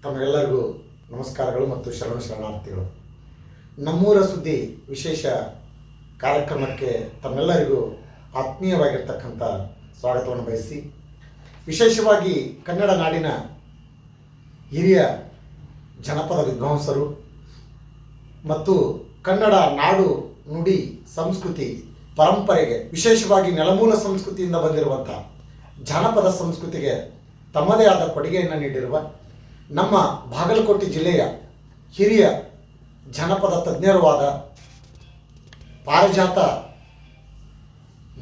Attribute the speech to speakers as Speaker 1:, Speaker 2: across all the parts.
Speaker 1: ತಮಗೆಲ್ಲರಿಗೂ ನಮಸ್ಕಾರಗಳು ಮತ್ತು ಶರಣಾರ್ಥಿಗಳು. ನಮ್ಮೂರ ಸುದ್ದಿ ವಿಶೇಷ ಕಾರ್ಯಕ್ರಮಕ್ಕೆ ತಮ್ಮೆಲ್ಲರಿಗೂ ಆತ್ಮೀಯವಾಗಿರ್ತಕ್ಕಂಥ ಸ್ವಾಗತವನ್ನು ಬಯಸಿ, ವಿಶೇಷವಾಗಿ ಕನ್ನಡ ನಾಡಿನ ಹಿರಿಯ ಜನಪದ ವಿದ್ವಾಂಸರು ಮತ್ತು ಕನ್ನಡ ನಾಡು ನುಡಿ ಸಂಸ್ಕೃತಿ ಪರಂಪರೆಗೆ, ವಿಶೇಷವಾಗಿ ನೆಲಮೂಲ ಸಂಸ್ಕೃತಿಯಿಂದ ಬಂದಿರುವಂಥ ಜಾನಪದ ಸಂಸ್ಕೃತಿಗೆ ತಮ್ಮದೇ ಆದ ಕೊಡುಗೆಯನ್ನು ನೀಡಿರುವ ನಮ್ಮ ಬಾಗಲಕೋಟೆ ಜಿಲ್ಲೆಯ ಹಿರಿಯ ಜಾನಪದ ತಜ್ಞರೂ ಆದ, ಪಾರಿಜಾತ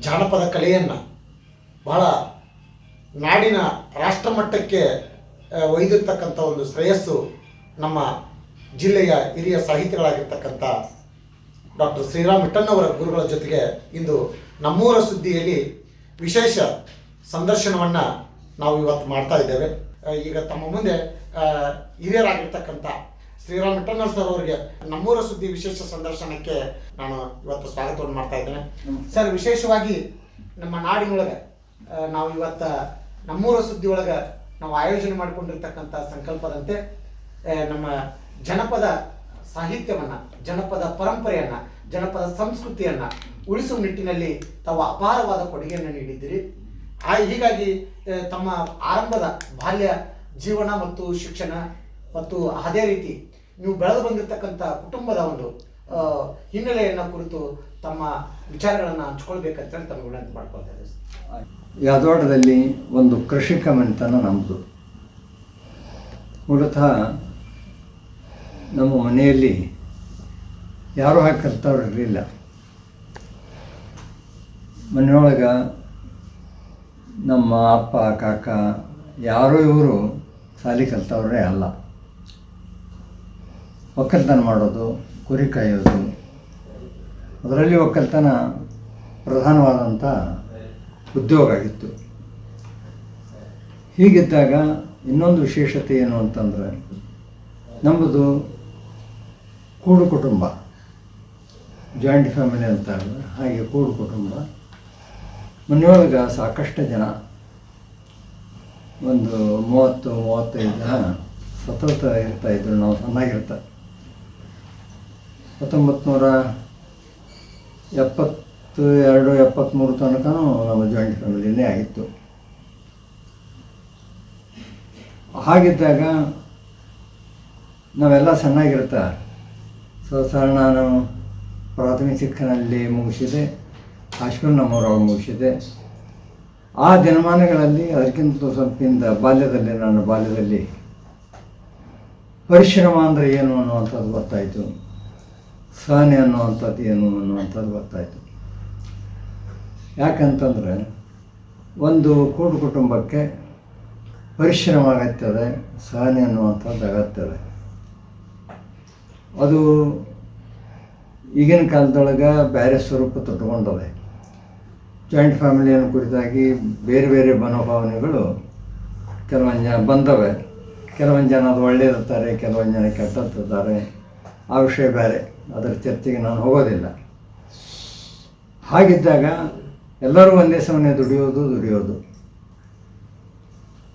Speaker 1: ಜಾನಪದ ಕಲೆಯನ್ನು ಬಹಳ ನಾಡಿನ ರಾಷ್ಟ್ರಮಟ್ಟಕ್ಕೆ ಒಯ್ದಿರ್ತಕ್ಕಂಥ ಒಂದು ಶ್ರೇಯಸ್ಸು ನಮ್ಮ ಜಿಲ್ಲೆಯ ಹಿರಿಯ ಸಾಹಿತಿಗಳಾಗಿರ್ತಕ್ಕಂಥ ಡಾಕ್ಟರ್ ಶ್ರೀರಾಮ್ ಮಿಟ್ಟಣ್ಣವರ ಗುರುಗಳ ಜೊತೆಗೆ ಇಂದು ನಮ್ಮೂರ ಸುದ್ದಿಯಲ್ಲಿ ವಿಶೇಷ ಸಂದರ್ಶನವನ್ನು ನಾವು ಇವತ್ತು ಮಾಡ್ತಾ ಇದ್ದೇವೆ. ಈಗ ತಮ್ಮ ಮುಂದೆ ಹಿರಿಯರಾಗಿರ್ತಕ್ಕಂಥ ಶ್ರೀರಾಮ್ ಮಿಟ್ಟಣ್ಣ ಸರ್ ಅವರಿಗೆ ನಮ್ಮೂರ ಸುದ್ದಿ ವಿಶೇಷ ಸಂದರ್ಶನಕ್ಕೆ ನಾನು ಇವತ್ತು ಸ್ವಾಗತವನ್ನು ಮಾಡ್ತಾ ಇದ್ದೇನೆ. ಸರ್, ವಿಶೇಷವಾಗಿ ನಮ್ಮ ನಾಡಿನೊಳಗೆ ನಾವು ಇವತ್ತು ನಮ್ಮೂರ ಸುದ್ದಿ ಒಳಗೆ ನಾವು ಆಯೋಜನೆ ಮಾಡಿಕೊಂಡಿರ್ತಕ್ಕಂಥ ಸಂಕಲ್ಪದಂತೆ ನಮ್ಮ ಜನಪದ ಸಾಹಿತ್ಯವನ್ನು, ಜನಪದ ಪರಂಪರೆಯನ್ನು, ಜನಪದ ಸಂಸ್ಕೃತಿಯನ್ನು ಉಳಿಸುವ ನಿಟ್ಟಿನಲ್ಲಿ ತಾವು ಅಪಾರವಾದ ಕೊಡುಗೆಯನ್ನು ನೀಡಿದ್ದೀರಿ. ಹೀಗಾಗಿ ತಮ್ಮ ಆರಂಭದ ಬಾಲ್ಯ ಜೀವನ ಮತ್ತು ಶಿಕ್ಷಣ ಮತ್ತು ಅದೇ ರೀತಿ ನೀವು ಬೆಳೆದು ಬಂದಿರತಕ್ಕಂಥ ಕುಟುಂಬದ ಒಂದು ಹಿನ್ನೆಲೆಯನ್ನು ಕುರಿತು ತಮ್ಮ ವಿಚಾರಗಳನ್ನು ಹಂಚ್ಕೊಳ್ಬೇಕಂತೇಳಿ ತಮಗೆ ವಿನಂತಿ ಮಾಡ್ಕೊಳ್ತಾ ಇದ್ದೇವೆ.
Speaker 2: ಯಾದವಾಡದಲ್ಲಿ ಒಂದು ಕೃಷಿಕ ಮನೆತನ ನಮ್ಮದು. ಮೂಲತಃ ನಮ್ಮ ಮನೆಯಲ್ಲಿ ಯಾರೂ ಹಾಕಿ ಕಲ್ತವ್ರು ಇರಲಿಲ್ಲ. ಮನೆಯೊಳಗೆ ನಮ್ಮ ಅಪ್ಪ ಕಾಕ ಯಾರೋ ಇವರು ಶಾಲೆ ಕಲ್ತವ್ರೇ ಅಲ್ಲ. ಒಕ್ಕಲ್ತನ ಮಾಡೋದು, ಕುರಿ ಕಾಯೋದು, ಅದರಲ್ಲಿ ಒಕ್ಕಲ್ತನ ಪ್ರಧಾನವಾದಂಥ ಉದ್ಯೋಗ ಆಗಿತ್ತು. ಹೀಗಿದ್ದಾಗ ಇನ್ನೊಂದು ವಿಶೇಷತೆ ಏನು ಅಂತಂದರೆ, ನಮ್ಮದು ಕೂಡು ಕುಟುಂಬ, ಜಾಯಿಂಟ್ ಫ್ಯಾಮಿಲಿ ಅಂತಾರಲ್ಲ ಹಾಗೆ ಕೂಡು ಕುಟುಂಬ. ಮನೆಯೊಳಗೆ ಸಾಕಷ್ಟು ಜನ, ಒಂದು 30-35 ಜನ ಸತತ ಇರ್ತಾಯಿದ್ರು. ನಾವು ಸಣ್ಣಾಗಿರ್ತಾ 1972-73 ತನಕನೂ ನಮ್ಮ ಜಾಯಿಂಟ್ ಫ್ಯಾಮಿಲಿನೇ ಆಗಿತ್ತು. ಹಾಗಿದ್ದಾಗ ನಾವೆಲ್ಲ ಸಣ್ಣಾಗಿರ್ತಾ ಸರ್, ನಾನು ಪ್ರಾಥಮಿಕ ಶಿಕ್ಷಣದಲ್ಲಿ ಮುಗಿಸಿದೆ, ಹೈಸ್ಕೂಲ್ ನಮ್ಮೂರೊಳಗೆ ಮುಗಿಸಿದೆ. ಆ ದಿನಮಾನಗಳಲ್ಲಿ ಅದಕ್ಕಿಂತ ಸ್ವಲ್ಪಿಂದ ನನ್ನ ಬಾಲ್ಯದಲ್ಲಿ ಪರಿಶ್ರಮ ಅಂದರೆ ಏನು ಅನ್ನುವಂಥದ್ದು ಗೊತ್ತಾಯಿತು, ಸಹನೆ ಅನ್ನುವಂಥದ್ದು ಏನು ಅನ್ನುವಂಥದ್ದು ಗೊತ್ತಾಯಿತು. ಯಾಕಂತಂದರೆ ಒಂದು ಕೂಡು ಕುಟುಂಬಕ್ಕೆ ಪರಿಶ್ರಮ ಅಗತ್ಯದೆ, ಸಹನೆ ಅನ್ನುವಂಥದ್ದು ಅಗತ್ಯದೆ. ಅದು ಈಗಿನ ಕಾಲದೊಳಗೆ ಬೇರೆ ಸ್ವರೂಪ ತೊಟ್ಟುಕೊಂಡವೆ. ಜಾಯಿಂಟ್ ಫ್ಯಾಮಿಲಿಯನ್ನು ಕುರಿತಾಗಿ ಬೇರೆ ಬೇರೆ ಮನೋಭಾವನೆಗಳು ಕೆಲವೊಂದು ಜನ ಬಂದವೆ. ಕೆಲವೊಂದು ಜನ ಅದು ಒಳ್ಳೆಯದಿರ್ತಾರೆ, ಕೆಲವೊಂದು ಜನ ಕೆಟ್ಟದಿರ್ತಾರೆ. ಆ ವಿಷಯ ಬೇರೆ, ಅದರ ಚರ್ಚೆಗೆ ನಾನು ಹೋಗೋದಿಲ್ಲ. ಹಾಗಿದ್ದಾಗ ಎಲ್ಲರೂ ಒಂದೇ ಸಮನೆ ದುಡಿಯೋದು.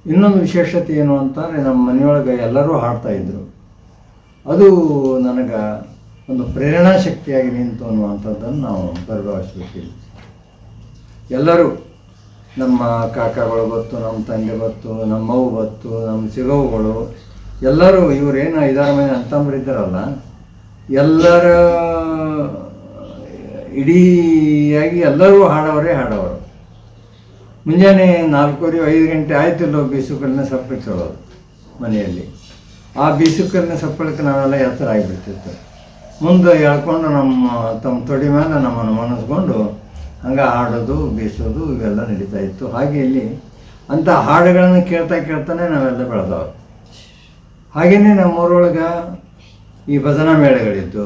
Speaker 2: ಇನ್ನೊಂದು ವಿಶೇಷತೆ ಏನು ಅಂತಂದರೆ, ನಮ್ಮ ಮನೆಯೊಳಗೆ ಎಲ್ಲರೂ ಹಾಡ್ತಾಯಿದ್ರು. ಅದು ನನಗೆ ಒಂದು ಪ್ರೇರಣಾ ಶಕ್ತಿಯಾಗಿ ನಿಂತು ಅನ್ನುವಂಥದ್ದನ್ನು ನಾವು ಪರಿಭಾವಿಸಬೇಕಿಲ್ಲ. ಎಲ್ಲರೂ, ನಮ್ಮ ಕಾಕಾಗಳು ಗೊತ್ತು, ನಮ್ಮ ತಂದೆ ಗೊತ್ತು, ನಮ್ಮವು ಗೊತ್ತು, ನಮ್ಮ ಚಿಗವುಗಳು ಎಲ್ಲರೂ, ಇವರೇನು 5-6 ಮಂದಿ ಅಂತಂಬರಿದ್ದಾರಲ್ಲ, ಎಲ್ಲರ ಇಡೀಯಾಗಿ ಎಲ್ಲರೂ ಹಾಡವರು. ಮುಂಜಾನೆ 4-5 ಗಂಟೆ ಆಯ್ತಿಲ್ಲೋ ಬೀಸುಕಲ್ಲಿನ ಸಪ್ಪಳಿಗೆ ಚಳೋದು ಮನೆಯಲ್ಲಿ. ಆ ಬೀಸುಕಲ್ಲಿನ ಸಪ್ಪಳಕ್ಕೆ ನಾವೆಲ್ಲ ಎತ್ತರ ಆಗಿಬಿಡ್ತಿತ್ತು. ಮುಂದೆ ಹೇಳ್ಕೊಂಡು ತಮ್ಮ ತೊಡಿ ಮೇಲೆ ನಮ್ಮನ್ನು ಮನಸ್ಕೊಂಡು ಹಂಗೆ ಹಾಡೋದು, ಬೀಸೋದು ಇವೆಲ್ಲ ನಡೀತಾ ಇತ್ತು. ಹಾಗೆ ಇಲ್ಲಿ ಅಂಥ ಹಾಡುಗಳನ್ನು ಕೇಳ್ತಾನೆ ನಾವೆಲ್ಲ ಬೆಳೆದವರು. ಹಾಗೆಯೇ ನಮ್ಮೂರೊಳಗೆ ಈ ಭಜನಾ ಮೇಳಗಳಿತ್ತು,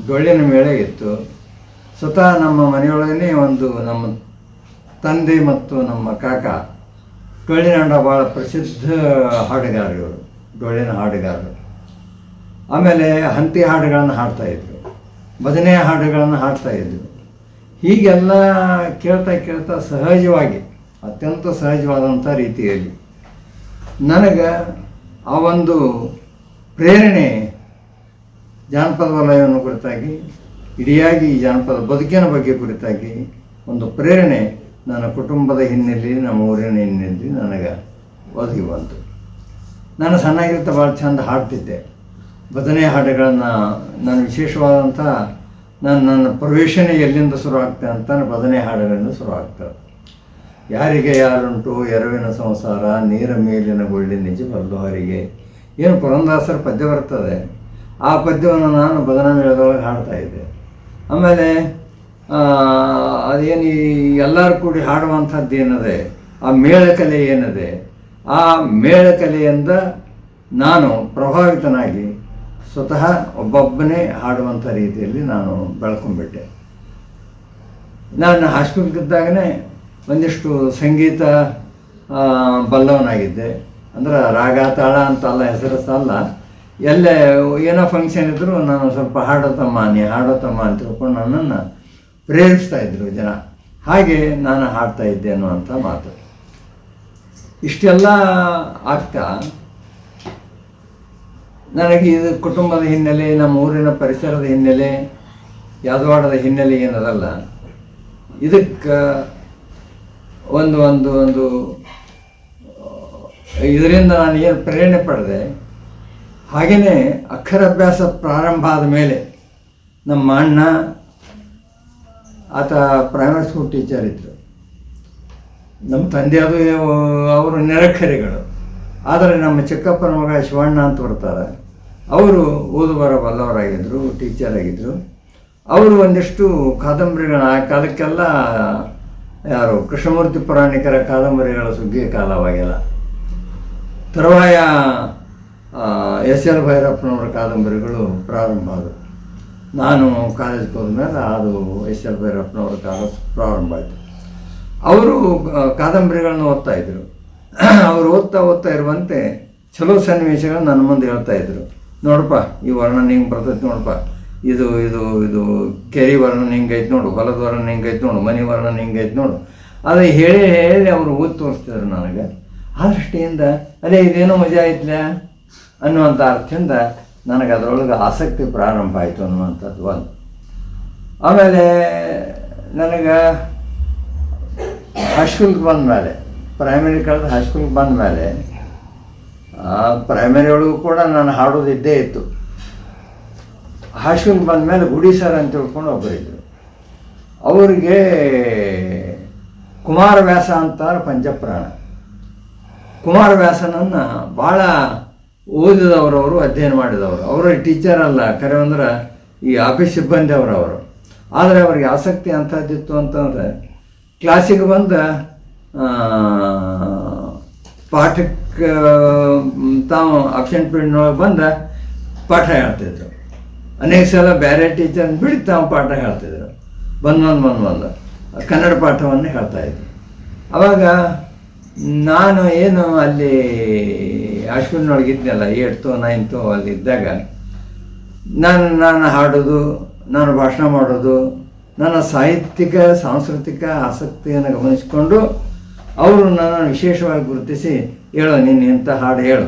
Speaker 2: ಡೊಳ್ಳಿನ ಮೇಳ ಇತ್ತು. ಸ್ವತಃ ನಮ್ಮ ಮನೆಯೊಳಗೇ ಒಂದು ನಮ್ಮ ತಂದೆ ಮತ್ತು ನಮ್ಮ ಕಾಕ ಡೊಳ್ಳಿನ ಹಾಡ ಭಾಳ ಪ್ರಸಿದ್ಧ ಹಾಡುಗಾರರು, ಡೊಳ್ಳಿನ ಹಾಡುಗಾರರು. ಆಮೇಲೆ ಹಂತಿ ಹಾಡುಗಳನ್ನು ಹಾಡ್ತಾಯಿದ್ರು, ಭಜನೆ ಹಾಡುಗಳನ್ನು ಹಾಡ್ತಾಯಿದ್ರು. ಹೀಗೆಲ್ಲ ಕೇಳ್ತಾ ಸಹಜವಾಗಿ, ಅತ್ಯಂತ ಸಹಜವಾದಂಥ ರೀತಿಯಲ್ಲಿ ನನಗೆ ಆ ಒಂದು ಪ್ರೇರಣೆ ಜಾನಪದ ವಲಯವನ್ನು ಕುರಿತಾಗಿ ಇಡಿಯಾಗಿ ಈ ಜಾನಪದ ಬದುಕಿನ ಬಗ್ಗೆ ಕುರಿತಾಗಿ ಒಂದು ಪ್ರೇರಣೆ ನನ್ನ ಕುಟುಂಬದ ಹಿನ್ನೆಲೆಯಲ್ಲಿ ನಮ್ಮ ಊರಿನ ಹಿನ್ನೆಲೆಯಲ್ಲಿ ನನಗೆ ಒದಗಿ ಬಂತು. ನಾನು ಸಣ್ಣಾಗಿರ್ತಾ ಭಾಳ ಚಂದ ಹಾಡ್ತಿದ್ದೆ. ಭಜನೆ ಹಾಡುಗಳನ್ನು ನಾನು ವಿಶೇಷವಾದಂಥ ನನ್ನ ಪ್ರವೇಶನೇ ಎಲ್ಲಿಂದ ಶುರು ಆಗ್ತದೆ ಅಂತ ಭಜನೆ ಹಾಡುಗಳಿಂದ ಶುರು ಆಗ್ತದೆ. ಯಾರಿಗೆ ಯಾರುಂಟು ಎರವಿನ ಸಂಸಾರ, ನೀರ ಮೇಲಿನ ಗುಳ್ಳಿ ನಿಜ ಬಲ್ಲುವರಿಗೆ, ಏನು ಪುರಂದಾಸರ ಪದ್ಯ ಬರ್ತದೆ, ಆ ಪದ್ಯವನ್ನು ನಾನು ಭಜನಾ ಮೇಳದೊಳಗೆ ಹಾಡ್ತಾಯಿದ್ದೆ. ಆಮೇಲೆ ಅದೇನು ಈ ಎಲ್ಲರೂ ಕೂಡಿ ಹಾಡುವಂಥದ್ದು ಏನಿದೆ, ಆ ಮೇಳಕಲೆ ಏನಿದೆ, ಆ ಮೇಳಕಲೆಯಿಂದ ನಾನು ಪ್ರಭಾವಿತನಾಗಿ ಸ್ವತಃ ಒಬ್ಬೊಬ್ಬನೇ ಹಾಡುವಂಥ ರೀತಿಯಲ್ಲಿ ನಾನು ಬೆಳ್ಕೊಂಡ್ಬಿಟ್ಟೆ. ನಾನು ಹಾಸ್ಟೆಲ್ಗಿದ್ದಾಗಲೇ ಒಂದಿಷ್ಟು ಸಂಗೀತ ಬಲ್ಲವನಾಗಿದ್ದೆ. ಅಂದ್ರೆ ರಾಗ ತಾಳ ಅಂತಲ್ಲ, ಹೆಸರಲ್ಲ, ಎಲ್ಲೇ ಏನೋ ಫಂಕ್ಷನ್ ಇದ್ದರೂ ನಾನು ಸ್ವಲ್ಪ ಹಾಡೋತಮ್ಮ ಅಂತ ತಿಳ್ಕೊಂಡು ನನ್ನನ್ನು ಪ್ರೇರಿಸ್ತಾಯಿದ್ರು ಜನ. ಹಾಗೆ ನಾನು ಹಾಡ್ತಾಯಿದ್ದೆ ಅನ್ನುವಂಥ ಮಾತು. ಇಷ್ಟೆಲ್ಲ ಆಗ್ತಾ ನನಗೆ ಇದು ಕುಟುಂಬದ ಹಿನ್ನೆಲೆ, ನಮ್ಮ ಊರಿನ ಪರಿಸರದ ಹಿನ್ನೆಲೆ, ಯಾದವಾಡದ ಹಿನ್ನೆಲೆ ಏನದಲ್ಲ, ಇದಕ್ಕೆ ಒಂದು ಒಂದು ಒಂದು ಇದರಿಂದ ನಾನು ಏನು ಪ್ರೇರಣೆ ಪಡೆದೆ. ಹಾಗೆಯೇ ಅಕ್ಷರಾಭ್ಯಾಸ ಪ್ರಾರಂಭ ಆದ ಮೇಲೆ ನಮ್ಮ ಅಣ್ಣ ಆತ ಪ್ರೈಮರಿ ಸ್ಕೂಲ್ ಟೀಚರ್ ಇದ್ದರು. ನಮ್ಮ ತಂದೆ ಅದು ಅವರು ನಿರಕ್ಷರಿಗಳು. ಆದರೆ ನಮ್ಮ ಚಿಕ್ಕಪ್ಪನ ಮಗ ಶಿವಣ್ಣ ಅಂತ ಬರ್ತಾರೆ, ಅವರು ಓದು ಬರ ಬಲ್ಲವರಾಗಿದ್ದರು, ಟೀಚರ್ ಆಗಿದ್ದರು. ಅವರು ಒಂದಿಷ್ಟು ಕಾದಂಬರಿಗಳ ಆ ಕಾಲಕ್ಕೆಲ್ಲ ಯಾರು ಕೃಷ್ಣಮೂರ್ತಿ ಪುರಾಣಿಕರ ಕಾದಂಬರಿಗಳ ಸುಗ್ಗಿಯ ಕಾಲವಾಗೆಲ್ಲ ತರುವಾಯ ಎಸ್ ಎಲ್ ಭೈರಪ್ಪನವರ ಕಾದಂಬರಿಗಳು ಪ್ರಾರಂಭ ಆದವು. ನಾನು ಕಾಲೇಜ್ಗೆ ಹೋದ್ಮೇಲೆ ಅದು ಎಸ್ ಎಲ್ ಭೈರಪ್ಪನವರ ಕಾಲ ಪ್ರಾರಂಭ ಆಯಿತು. ಅವರು ಕಾದಂಬರಿಗಳನ್ನ ಓದ್ತಾಯಿದ್ರು. ಅವರು ಓದ್ತಾ ಇರುವಂತೆ ಚಲೋ ಸನ್ನಿವೇಶಗಳು ನನ್ನ ಮುಂದೆ ಹೇಳ್ತಾಯಿದ್ರು. ನೋಡಪ್ಪ, ಈ ವರ್ಣನೆ ಹಿಂಗೆ ಬರ್ತೈತೆ ನೋಡಪ್ಪ, ಇದು ಇದು ಇದು ಕೆರಿ ವರ್ಣನೆ ಹಿಂಗೈತೆ ನೋಡು, ಹೊಲದ ವರ್ಣನೆ ಹಿಂಗೈತೆ ನೋಡು, ಮನೆ ವರ್ಣನೆ ಹಿಂಗೈತೆ ನೋಡು. ಅದು ಹೇಳಿ ಹೇಳಿ ಅವರು ಓದಿ ತೋರಿಸ್ತಿದ್ರು ನನಗೆ. ಆ ದೃಷ್ಟಿಯಿಂದ ಅದೇ ಇದೇನೋ ಮಜಾ ಐತ್ಲ ಅನ್ನುವಂಥ ಅರ್ಥದಿಂದ ನನಗೆ ಅದರೊಳಗೆ ಆಸಕ್ತಿ ಪ್ರಾರಂಭ ಆಯಿತು ಅನ್ನುವಂಥದ್ದು ಒಂದು. ಆಮೇಲೆ ನನಗೆ ಹೈಸ್ಕೂಲ್ಗೆ ಬಂದ ಮೇಲೆ, ಪ್ರೈಮರಿ ಕಳೆದು ಹೈಸ್ಕೂಲ್ಗೆ ಬಂದ ಮೇಲೆ, ಪ್ರೈಮರಿ ಒಳಗೂ ಕೂಡ ನಾನು ಹಾಡೋದು ಇದ್ದೇ ಇತ್ತು. ಹೈಸ್ಕೂಲ್ಗೆ ಬಂದ ಮೇಲೆ ಗುಡಿ ಸರ್ ಅಂತ ತಿಳ್ಕೊಂಡು ಒಬ್ಬರಿದ್ದರು. ಅವರಿಗೆ ಕುಮಾರವ್ಯಾಸ ಅಂತಾರೆ ಪಂಚಪ್ರಾಣ. ಕುಮಾರವ್ಯಾಸನನ್ನು ಭಾಳ ಓದಿದವರವರು, ಅಧ್ಯಯನ ಮಾಡಿದವರು. ಅವರು ಟೀಚರ್ ಅಲ್ಲ, ಕರೆ ಅಂದ್ರೆ ಈ ಆಫೀಸ್ ಸಿಬ್ಬಂದಿ ಅವರು. ಆದರೆ ಅವ್ರಿಗೆ ಆಸಕ್ತಿ ಅಂಥದ್ದಿತ್ತು ಅಂತಂದರೆ ಕ್ಲಾಸಿಗೆ ಬಂದು ಪಾಠಕ್ಕೆ ತಾವು ಅಬ್ಸೆಂಟ್ ಪೀರಿಯಡ್ನೊಳಗೆ ಬಂದು ಪಾಠ ಹೇಳ್ತಿದ್ರು. ಅನೇಕ ಸಲ ಬೇರೆ ಟೀಚರ್ನ ಬಿಡಿ ತಾವು ಪಾಠ ಹೇಳ್ತಿದ್ರು. ಬಂದು ಕನ್ನಡ ಪಾಠವನ್ನು ಹೇಳ್ತಾಯಿದ್ರು. ಆವಾಗ ನಾನು ಏನು ಅಲ್ಲಿ ಹೈಸ್ಕೂಲ್ನೊಳಗಿದ್ನಲ್ಲ, 8th 9th ಅಲ್ಲಿದ್ದಾಗ ನಾನು ಹಾಡೋದು, ನಾನು ಭಾಷಣ ಮಾಡೋದು, ನನ್ನ ಸಾಹಿತ್ಯಿಕ ಸಾಂಸ್ಕೃತಿಕ ಆಸಕ್ತಿಯನ್ನು ಗಮನಿಸಿಕೊಂಡು ಅವರು ನನ್ನನ್ನು ವಿಶೇಷವಾಗಿ ಗುರುತಿಸಿ, ಹೇಳು ನೀನು ಇಂಥ ಹಾಡು ಹೇಳು,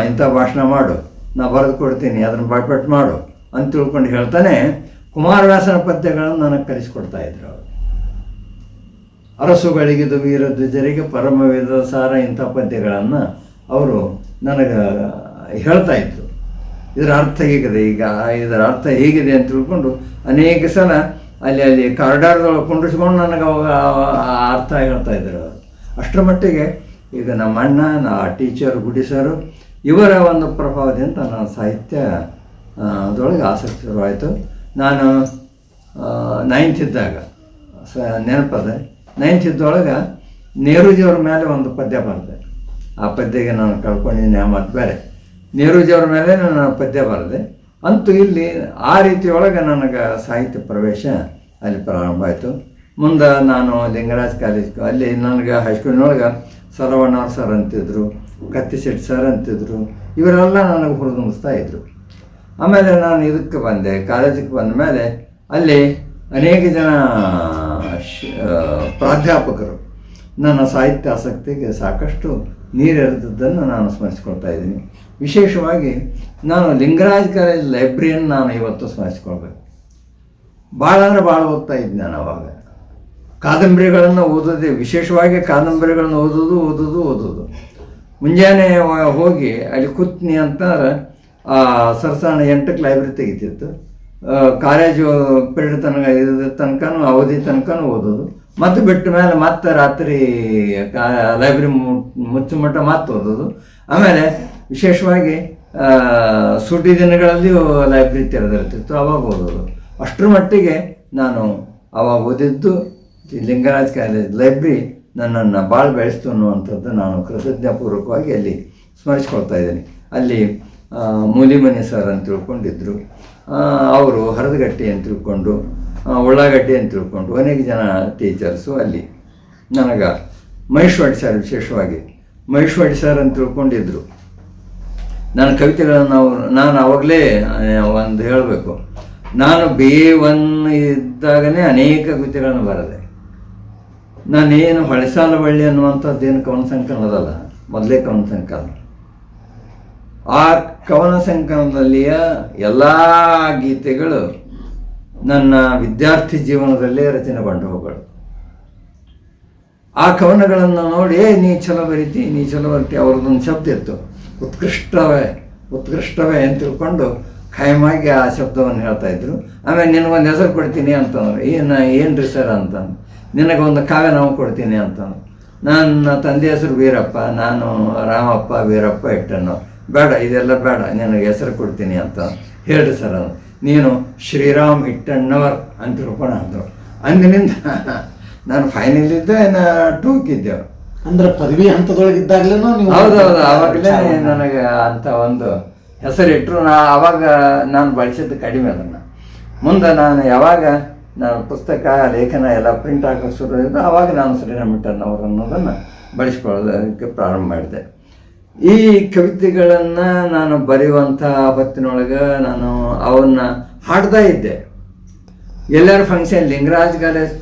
Speaker 2: ಇಂಥ ಭಾಷಣ ಮಾಡು, ನಾ ಬರೆದು ಕೊಡ್ತೀನಿ, ಅದನ್ನು ಬಾಯ್ಪಾಟ್ ಮಾಡು ಅಂತ ತಿಳ್ಕೊಂಡು ಹೇಳ್ತಾನೆ ಕುಮಾರವ್ಯಾಸನ ಪದ್ಯಗಳನ್ನು ನನಗೆ ಕಲಿಸ್ಕೊಡ್ತಾಯಿದ್ರು. ಅವರು ಅರಸುಗಳಿಗಿದು ವೀರಧ್ವಜರಿಗೆ ಪರಮವೇದ ಸಾರ ಇಂಥ ಪದ್ಯಗಳನ್ನು ಅವರು ನನಗೆ ಹೇಳ್ತಾಯಿದ್ರು. ಇದರ ಅರ್ಥ ಹೇಗಿದೆ, ಈಗ ಇದರ ಅರ್ಥ ಹೇಗಿದೆ ಅಂತ ತಿಳ್ಕೊಂಡು ಅನೇಕ ಸಲ ಅಲ್ಲಿ ಕಾರಿಡಾರ್ದೊಳಗೆ ಕುಂಡಿಸ್ಕೊಂಡು ನನಗೆ ಅವಾಗ ಅರ್ಥ ಹೇಳ್ತಾಯಿದ್ರು ಅವರು. ಅಷ್ಟರ ಮಟ್ಟಿಗೆ ಈಗ ನಮ್ಮ ಅಣ್ಣ, ಟೀಚರು, ಗುಡಿ ಸರು ಇವರ ಒಂದು ಪ್ರಭಾವದಿಂದ ನಾನು ಸಾಹಿತ್ಯ ಅದರೊಳಗೆ ಆಸಕ್ತಿ ಶುರುವಾಯಿತು. ನಾನು 9th ಇದ್ದಾಗ ನೆನಪದೆ, 9th ಇದ್ದೊಳಗೆ ನೆಹರೂಜಿಯವ್ರ ಮೇಲೆ ಒಂದು ಪದ್ಯ ಬರೆದೆ. ಆ ಪದ್ಯಗೆ ನಾನು ಕಳ್ಕೊಂಡಿದ್ದೀನಿ. ಮತ್ತು ಬೇರೆ ನೆಹರೂಜಿಯವ್ರ ಮೇಲೆ ನಾನು ಪದ್ಯ ಬರೆದೆ. ಅಂತೂ ಇಲ್ಲಿ ಆ ರೀತಿಯೊಳಗೆ ನನಗೆ ಸಾಹಿತ್ಯ ಪ್ರವೇಶ ಅಲ್ಲಿ ಪ್ರಾರಂಭ ಆಯಿತು. ಮುಂದೆ ನಾನು ಲಿಂಗರಾಜ್ ಕಾಲೇಜ್ಗೆ, ಅಲ್ಲಿ ನನಗೆ ಹೈಸ್ಕೂಲ್ನೊಳಗೆ ಸರವಣ್ಣವ್ರ ಸರ್ ಅಂತಿದ್ರು, ಕತ್ತಿಶೆಟ್ಟಿ ಸರ್ ಅಂತಿದ್ರು. ಇವರೆಲ್ಲ ನನಗೆ ಹುರಿದುಂಬಿಸ್ತಾ ಇದ್ದರು. ಆಮೇಲೆ ನಾನು ಇದಕ್ಕೆ ಬಂದೆ, ಕಾಲೇಜಿಗೆ ಬಂದ ಮೇಲೆ ಅಲ್ಲಿ ಅನೇಕ ಜನ ಪ್ರಾಧ್ಯಾಪಕರು ನನ್ನ ಸಾಹಿತ್ಯ ಆಸಕ್ತಿಗೆ ಸಾಕಷ್ಟು ನೀರೆರೆದದ್ದನ್ನು ನಾನು ಸ್ಮರಿಸ್ಕೊಳ್ತಾ ಇದ್ದೀನಿ. ವಿಶೇಷವಾಗಿ ನಾನು ಲಿಂಗರಾಜ್ ಕಾಲೇಜ್ ಲೈಬ್ರರಿಯನ್ನು ನಾನು ಇವತ್ತು ಸ್ಮರಿಸ್ಕೊಳ್ಬೇಕು. ಭಾಳ ಅಂದರೆ ಭಾಳ ಓದ್ತಾ ಇದ್ದೆ ನಾನು ಅವಾಗ. ಕಾದಂಬರಿಗಳನ್ನು ಓದೋದೇ, ವಿಶೇಷವಾಗಿ ಕಾದಂಬರಿಗಳನ್ನು ಓದೋದು. ಮುಂಜಾನೆ ಹೋಗಿ ಅಲ್ಲಿ ಕೂತ್ನಿ ಅಂತಂದ್ರೆ ಸರಸಾಣ 8ಕ್ಕೆ ಲೈಬ್ರರಿ ತೆಗಿತಿತ್ತು. ಕಾಲೇಜು ಪಿರಿಯಡ್ ತನಕನೂ ಅವಧಿ ತನಕನೂ ಓದೋದು. ಮತ್ತು ಬಿಟ್ಟ ಮೇಲೆ ಮತ್ತೆ ರಾತ್ರಿ ಲೈಬ್ರರಿ ಮುಚ್ಚು ಮಟ್ಟ ಮತ್ತೆ ಓದೋದು. ಆಮೇಲೆ ವಿಶೇಷವಾಗಿ ಸೂಟಿ ದಿನಗಳಲ್ಲಿಯೂ ಲೈಬ್ರರಿ ತೆರೆದಿರ್ತಿತ್ತು, ಅವಾಗ ಓದೋದು. ಅಷ್ಟರ ಮಟ್ಟಿಗೆ ನಾನು ಅವಾಗ ಓದಿದ್ದು ಲಿಂಗರಾಜ್ ಕಾಲೇಜ್ ಲೈಬ್ರರಿ ನನ್ನನ್ನು ಭಾಳ ಬೆಳೆಸ್ತು ಅನ್ನುವಂಥದ್ದು ನಾನು ಕೃತಜ್ಞಪೂರ್ವಕವಾಗಿ ಅಲ್ಲಿ ಸ್ಮರಿಸ್ಕೊಳ್ತಾ ಇದ್ದೀನಿ. ಅಲ್ಲಿ ಮೂಲಿಮನಿ ಸರ್ ಅಂತ ತಿಳ್ಕೊಂಡಿದ್ರು, ಅವರು ಹರದಗಟ್ಟಿ ಅಂತ ತಿಳ್ಕೊಂಡು, ಉಳ್ಳಾಗಡ್ಡಿ ಅಂತ ತಿಳ್ಕೊಂಡು ಅನೇಕ ಜನ ಟೀಚರ್ಸು ಅಲ್ಲಿ ನನಗೆ ಮಹೇಶ್ವಾಡಿ ಸರ್, ವಿಶೇಷವಾಗಿ ಮಹೇಶ್ವಾಡಿ ಸರ್ ಅಂತ ತಿಳ್ಕೊಂಡಿದ್ರು. ನನ್ನ ಕವಿತೆಗಳನ್ನು ನಾನು ಆವಾಗಲೇ ಒಂದು ಹೇಳಬೇಕು, ನಾನು BA1 ಇದ್ದಾಗಲೇ ಅನೇಕ ಕವಿತೆಗಳನ್ನು ಬರೆದೆ. ನಾನೇನು ಹೊಳೆಸಾಲ ಬಳ್ಳಿ ಅನ್ನುವಂಥದ್ದೇನು ಕವನ ಸಂಕಲನ ಅದಲ್ಲ, ಮೊದಲೇ ಕವನ ಸಂಕಲನ. ಆ ಕವನ ಸಂಕಲನದಲ್ಲಿಯ ಎಲ್ಲ ಗೀತೆಗಳು ನನ್ನ ವಿದ್ಯಾರ್ಥಿ ಜೀವನದಲ್ಲೇ ರಚನೆಗೊಂಡವುಗಳು. ಆ ಕವನಗಳನ್ನು ನೋಡಿ ನೀ ಚಲೋ ಬರೀತಿ ಅವ್ರದ್ದೊಂದು ಶಬ್ದ ಇತ್ತು, ಉತ್ಕೃಷ್ಟವೇ ಅಂತ ತಿಳ್ಕೊಂಡು ಖಾಯಮಾಗಿ ಆ ಶಬ್ದವನ್ನು ಹೇಳ್ತಾಯಿದ್ರು. ಆಮೇಲೆ ನಿನಗೊಂದು ಹೆಸರು ಕೊಡ್ತೀನಿ ಅಂತಂದ್ರು. ಏನ್ರಿ ಸರ್ ಅಂತಂದು. ನಿನಗೊಂದು ಕಾವ್ಯ ನಾವು ಕೊಡ್ತೀನಿ ಅಂತಂದು. ನನ್ನ ತಂದೆ ಹೆಸರು ವೀರಪ್ಪ, ನಾನು ರಾಮಪ್ಪ ವೀರಪ್ಪ ಇಟ್ಟನು. ಬೇಡ, ಇದೆಲ್ಲ ಬೇಡ, ನಿನಗೆ ಹೆಸರು ಕೊಡ್ತೀನಿ ಅಂತ ಹೇಳ್ರಿ ಸರ್ ಅದು. ನೀನು ಶ್ರೀರಾಮ್ ಇಟ್ಟಣ್ಣವರ್ ಅಂತ ತಿಳ್ಕೊಂಡು ಅಂದರು. ಅಂದಿನಿಂದ ನಾನು ಫೈನಲಿದ್ದೆ, ಟೂಕಿದ್ದೆವು.
Speaker 1: ಅಂದ್ರೆ ಪದವಿ ಹಂತದೊಳಗಿದ್ದಾಗಲೇ
Speaker 2: ಹೌದೌದು, ಆವಾಗಲೇ ನನಗೆ ಅಂತ ಒಂದು ಹೆಸರಿಟ್ಟರು. ಆವಾಗ ನಾನು ಬಳಸಿದ್ದು ಕಡಿಮೆ ಅದನ್ನು. ಮುಂದೆ ನಾನು ಯಾವಾಗ ನಾನು ಪುಸ್ತಕ ಲೇಖನ ಎಲ್ಲ ಪ್ರಿಂಟ್ ಹಾಕೋಕ್ಕೆ ಶುರು ಇದ್ದು ಆವಾಗ ನಾನು ಶ್ರೀರಾಮ್ ಇಟ್ಟಣ್ಣವರು ಅನ್ನೋದನ್ನು ಬಳಸ್ಕೊಳ್ಳೋದಕ್ಕೆ ಪ್ರಾರಂಭ ಮಾಡಿದೆ. ಈ ಕವಿತೆಗಳನ್ನು ನಾನು ಬರೆಯುವಂಥ ಹೊತ್ತಿನೊಳಗೆ ನಾನು ಅವನ್ನ ಹಾಡ್ತಾ ಇದ್ದೆ. ಎಲ್ಲರ ಫಂಕ್ಷನ್, ಲಿಂಗರಾಜ್ ಕಾಲೇಜ್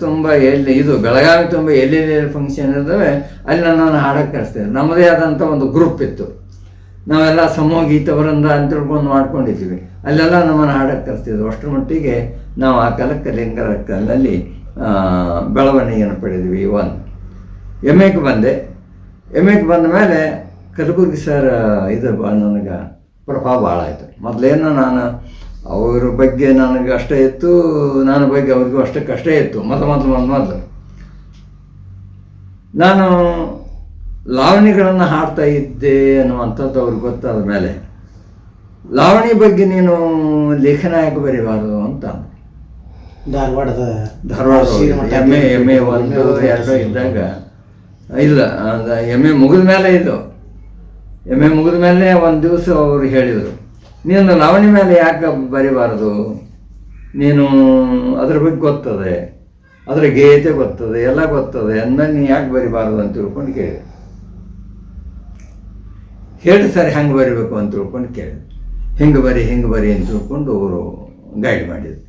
Speaker 2: ತುಂಬ ಇದು ಬೆಳಗಾವಿ ತುಂಬ ಎಲ್ಲೆಲ್ಲಿ ಫಂಕ್ಷನ್ ಇದ್ದಾವೆ ಅಲ್ಲಿ ನನ್ನನ್ನು ಹಾಡೋಕ್ಕೆ ಕರೆಸ್ತಿದ್ದೆ. ನಮ್ಮದೇ ಆದಂಥ ಒಂದು ಗ್ರೂಪ್ ಇತ್ತು, ನಾವೆಲ್ಲ ಸಮೂಹ ಗೀತವರಿಂದ ಅಂತ ತಿಳ್ಕೊಂಡು ಮಾಡ್ಕೊಂಡಿದ್ದೀವಿ. ಅಲ್ಲೆಲ್ಲ ನಮ್ಮನ್ನು ಹಾಡೋಕ್ಕೆ ಕರೆಸ್ತಿದ್ವಿ. ಅಷ್ಟರ ಮಟ್ಟಿಗೆ ನಾವು ಆ ಕಾಲಕ್ಕೆ ಲಿಂಗರಾಜ್ ಕಾಲದಲ್ಲಿ ಬೆಳವಣಿಗೆಯನ್ನು ಪಡೆದ್ವಿ. MAಗೆ ಬಂದೆ. MAಗೆ ಬಂದ ಮೇಲೆ ಕಲಬುರ್ಗಿ ಸರ್ ಇದು ನನಗೆ ಪ್ರಭಾವ ಭಾಳ ಆಯಿತು. ಮೊದಲೇನು ನಾನು ಅವ್ರ ಬಗ್ಗೆ ನನಗೆ ಅಷ್ಟೇ ಇತ್ತು, ನನ್ನ ಬಗ್ಗೆ ಅವ್ರಿಗೂ ಅಷ್ಟೇ ಇತ್ತು. ಮೊದಲು ನಾನು ಲಾವಣಿಗಳನ್ನು ಹಾಡ್ತಾ ಇದ್ದೆ ಅನ್ನುವಂಥದ್ದು ಅವ್ರಿಗೆ ಗೊತ್ತಾದ ಮೇಲೆ, ಲಾವಣಿ ಬಗ್ಗೆ ನೀನು ಲೇಖನ ಯಾಕೆ ಬರೀಬಾರ್ದು ಅಂತ
Speaker 1: ಧಾರವಾಡ
Speaker 2: MA 1, 2 ಇದ್ದಾಗ ಇಲ್ಲ, MA ಮುಗಿದ ಮೇಲೆ ಇದು MA ಮುಗಿದ ಮೇಲೆ ಒಂದು ದಿವಸ ಅವರು ಹೇಳಿದರು, ನೀನು ಲಾವಣಿ ಮೇಲೆ ಯಾಕೆ ಬರೀಬಾರ್ದು, ನೀನು ಅದ್ರ ಬಗ್ಗೆ ಗೊತ್ತದೆ, ಅದರ ಗೇಯತೆ ಗೊತ್ತದೆ, ಎಲ್ಲ ಗೊತ್ತದೆ, ಅಂದಮೇಲೆ ನೀನು ಯಾಕೆ ಬರೀಬಾರ್ದು ಅಂತ ತಿಳ್ಕೊಂಡು ಕೇಳಿದೆ. ಹೇಳಿ ಸರ್ ಹೆಂಗೆ ಬರೀಬೇಕು ಅಂತ ತಿಳ್ಕೊಂಡು ಕೇಳಿದೆ. ಹಿಂಗೆ ಬರಿ ಅಂತ ತಿಳ್ಕೊಂಡು ಅವರು ಗೈಡ್ ಮಾಡಿದರು.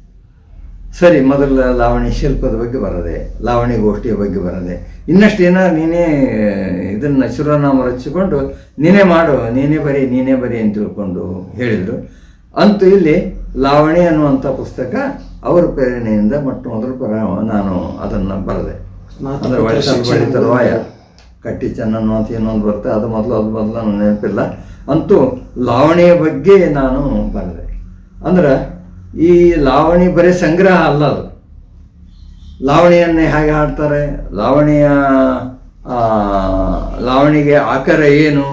Speaker 2: ಸರಿ, ಮೊದಲ ಲಾವಣಿ ಶಿಲ್ಪದ ಬಗ್ಗೆ ಬರದೆ, ಲಾವಣಿ ಗೋಷ್ಠಿಯ ಬಗ್ಗೆ ಬರದೆ, ಇನ್ನಷ್ಟು ಏನಾದ್ರು ನೀನೇ ಇದನ್ನು ಶಿರೋನಾಮ ರಚಿಸಿಕೊಂಡು ನೀನೇ ಮಾಡು, ನೀನೇ ಬರಿ ಅಂತ ತಿಳ್ಕೊಂಡು ಹೇಳಿದರು. ಅಂತೂ ಇಲ್ಲಿ ಲಾವಣಿ ಅನ್ನುವಂಥ ಪುಸ್ತಕ ಅವರ ಪ್ರೇರಣೆಯಿಂದ ಮೊದಲು ನಾನು ಅದನ್ನು ಬರೆದೆ. ಅಂದರೆ ಒಳಸಲ್ಬಡಿ ತರುವಾಯ ಕಟ್ಟಿ ಚೆನ್ನನ್ನು ಅಂತ ಇನ್ನೊಂದು ಬರುತ್ತೆ, ಅದು ಮೊದಲು ನನಗೆ ನೆನಪಿಲ್ಲ. ಅಂತೂ ಲಾವಣಿಯ ಬಗ್ಗೆ ನಾನು ಬರೆದೆ. ಅಂದ್ರೆ ಈ ಲಾವಣಿ ಬರೀ ಸಂಗ್ರಹ ಅಲ್ಲ, ಅದು ಲಾವಣಿಯನ್ನೇ ಹೇಗೆ ಹಾಡ್ತಾರೆ, ಲಾವಣಿಗೆ ಆಕಾರ ಏನು,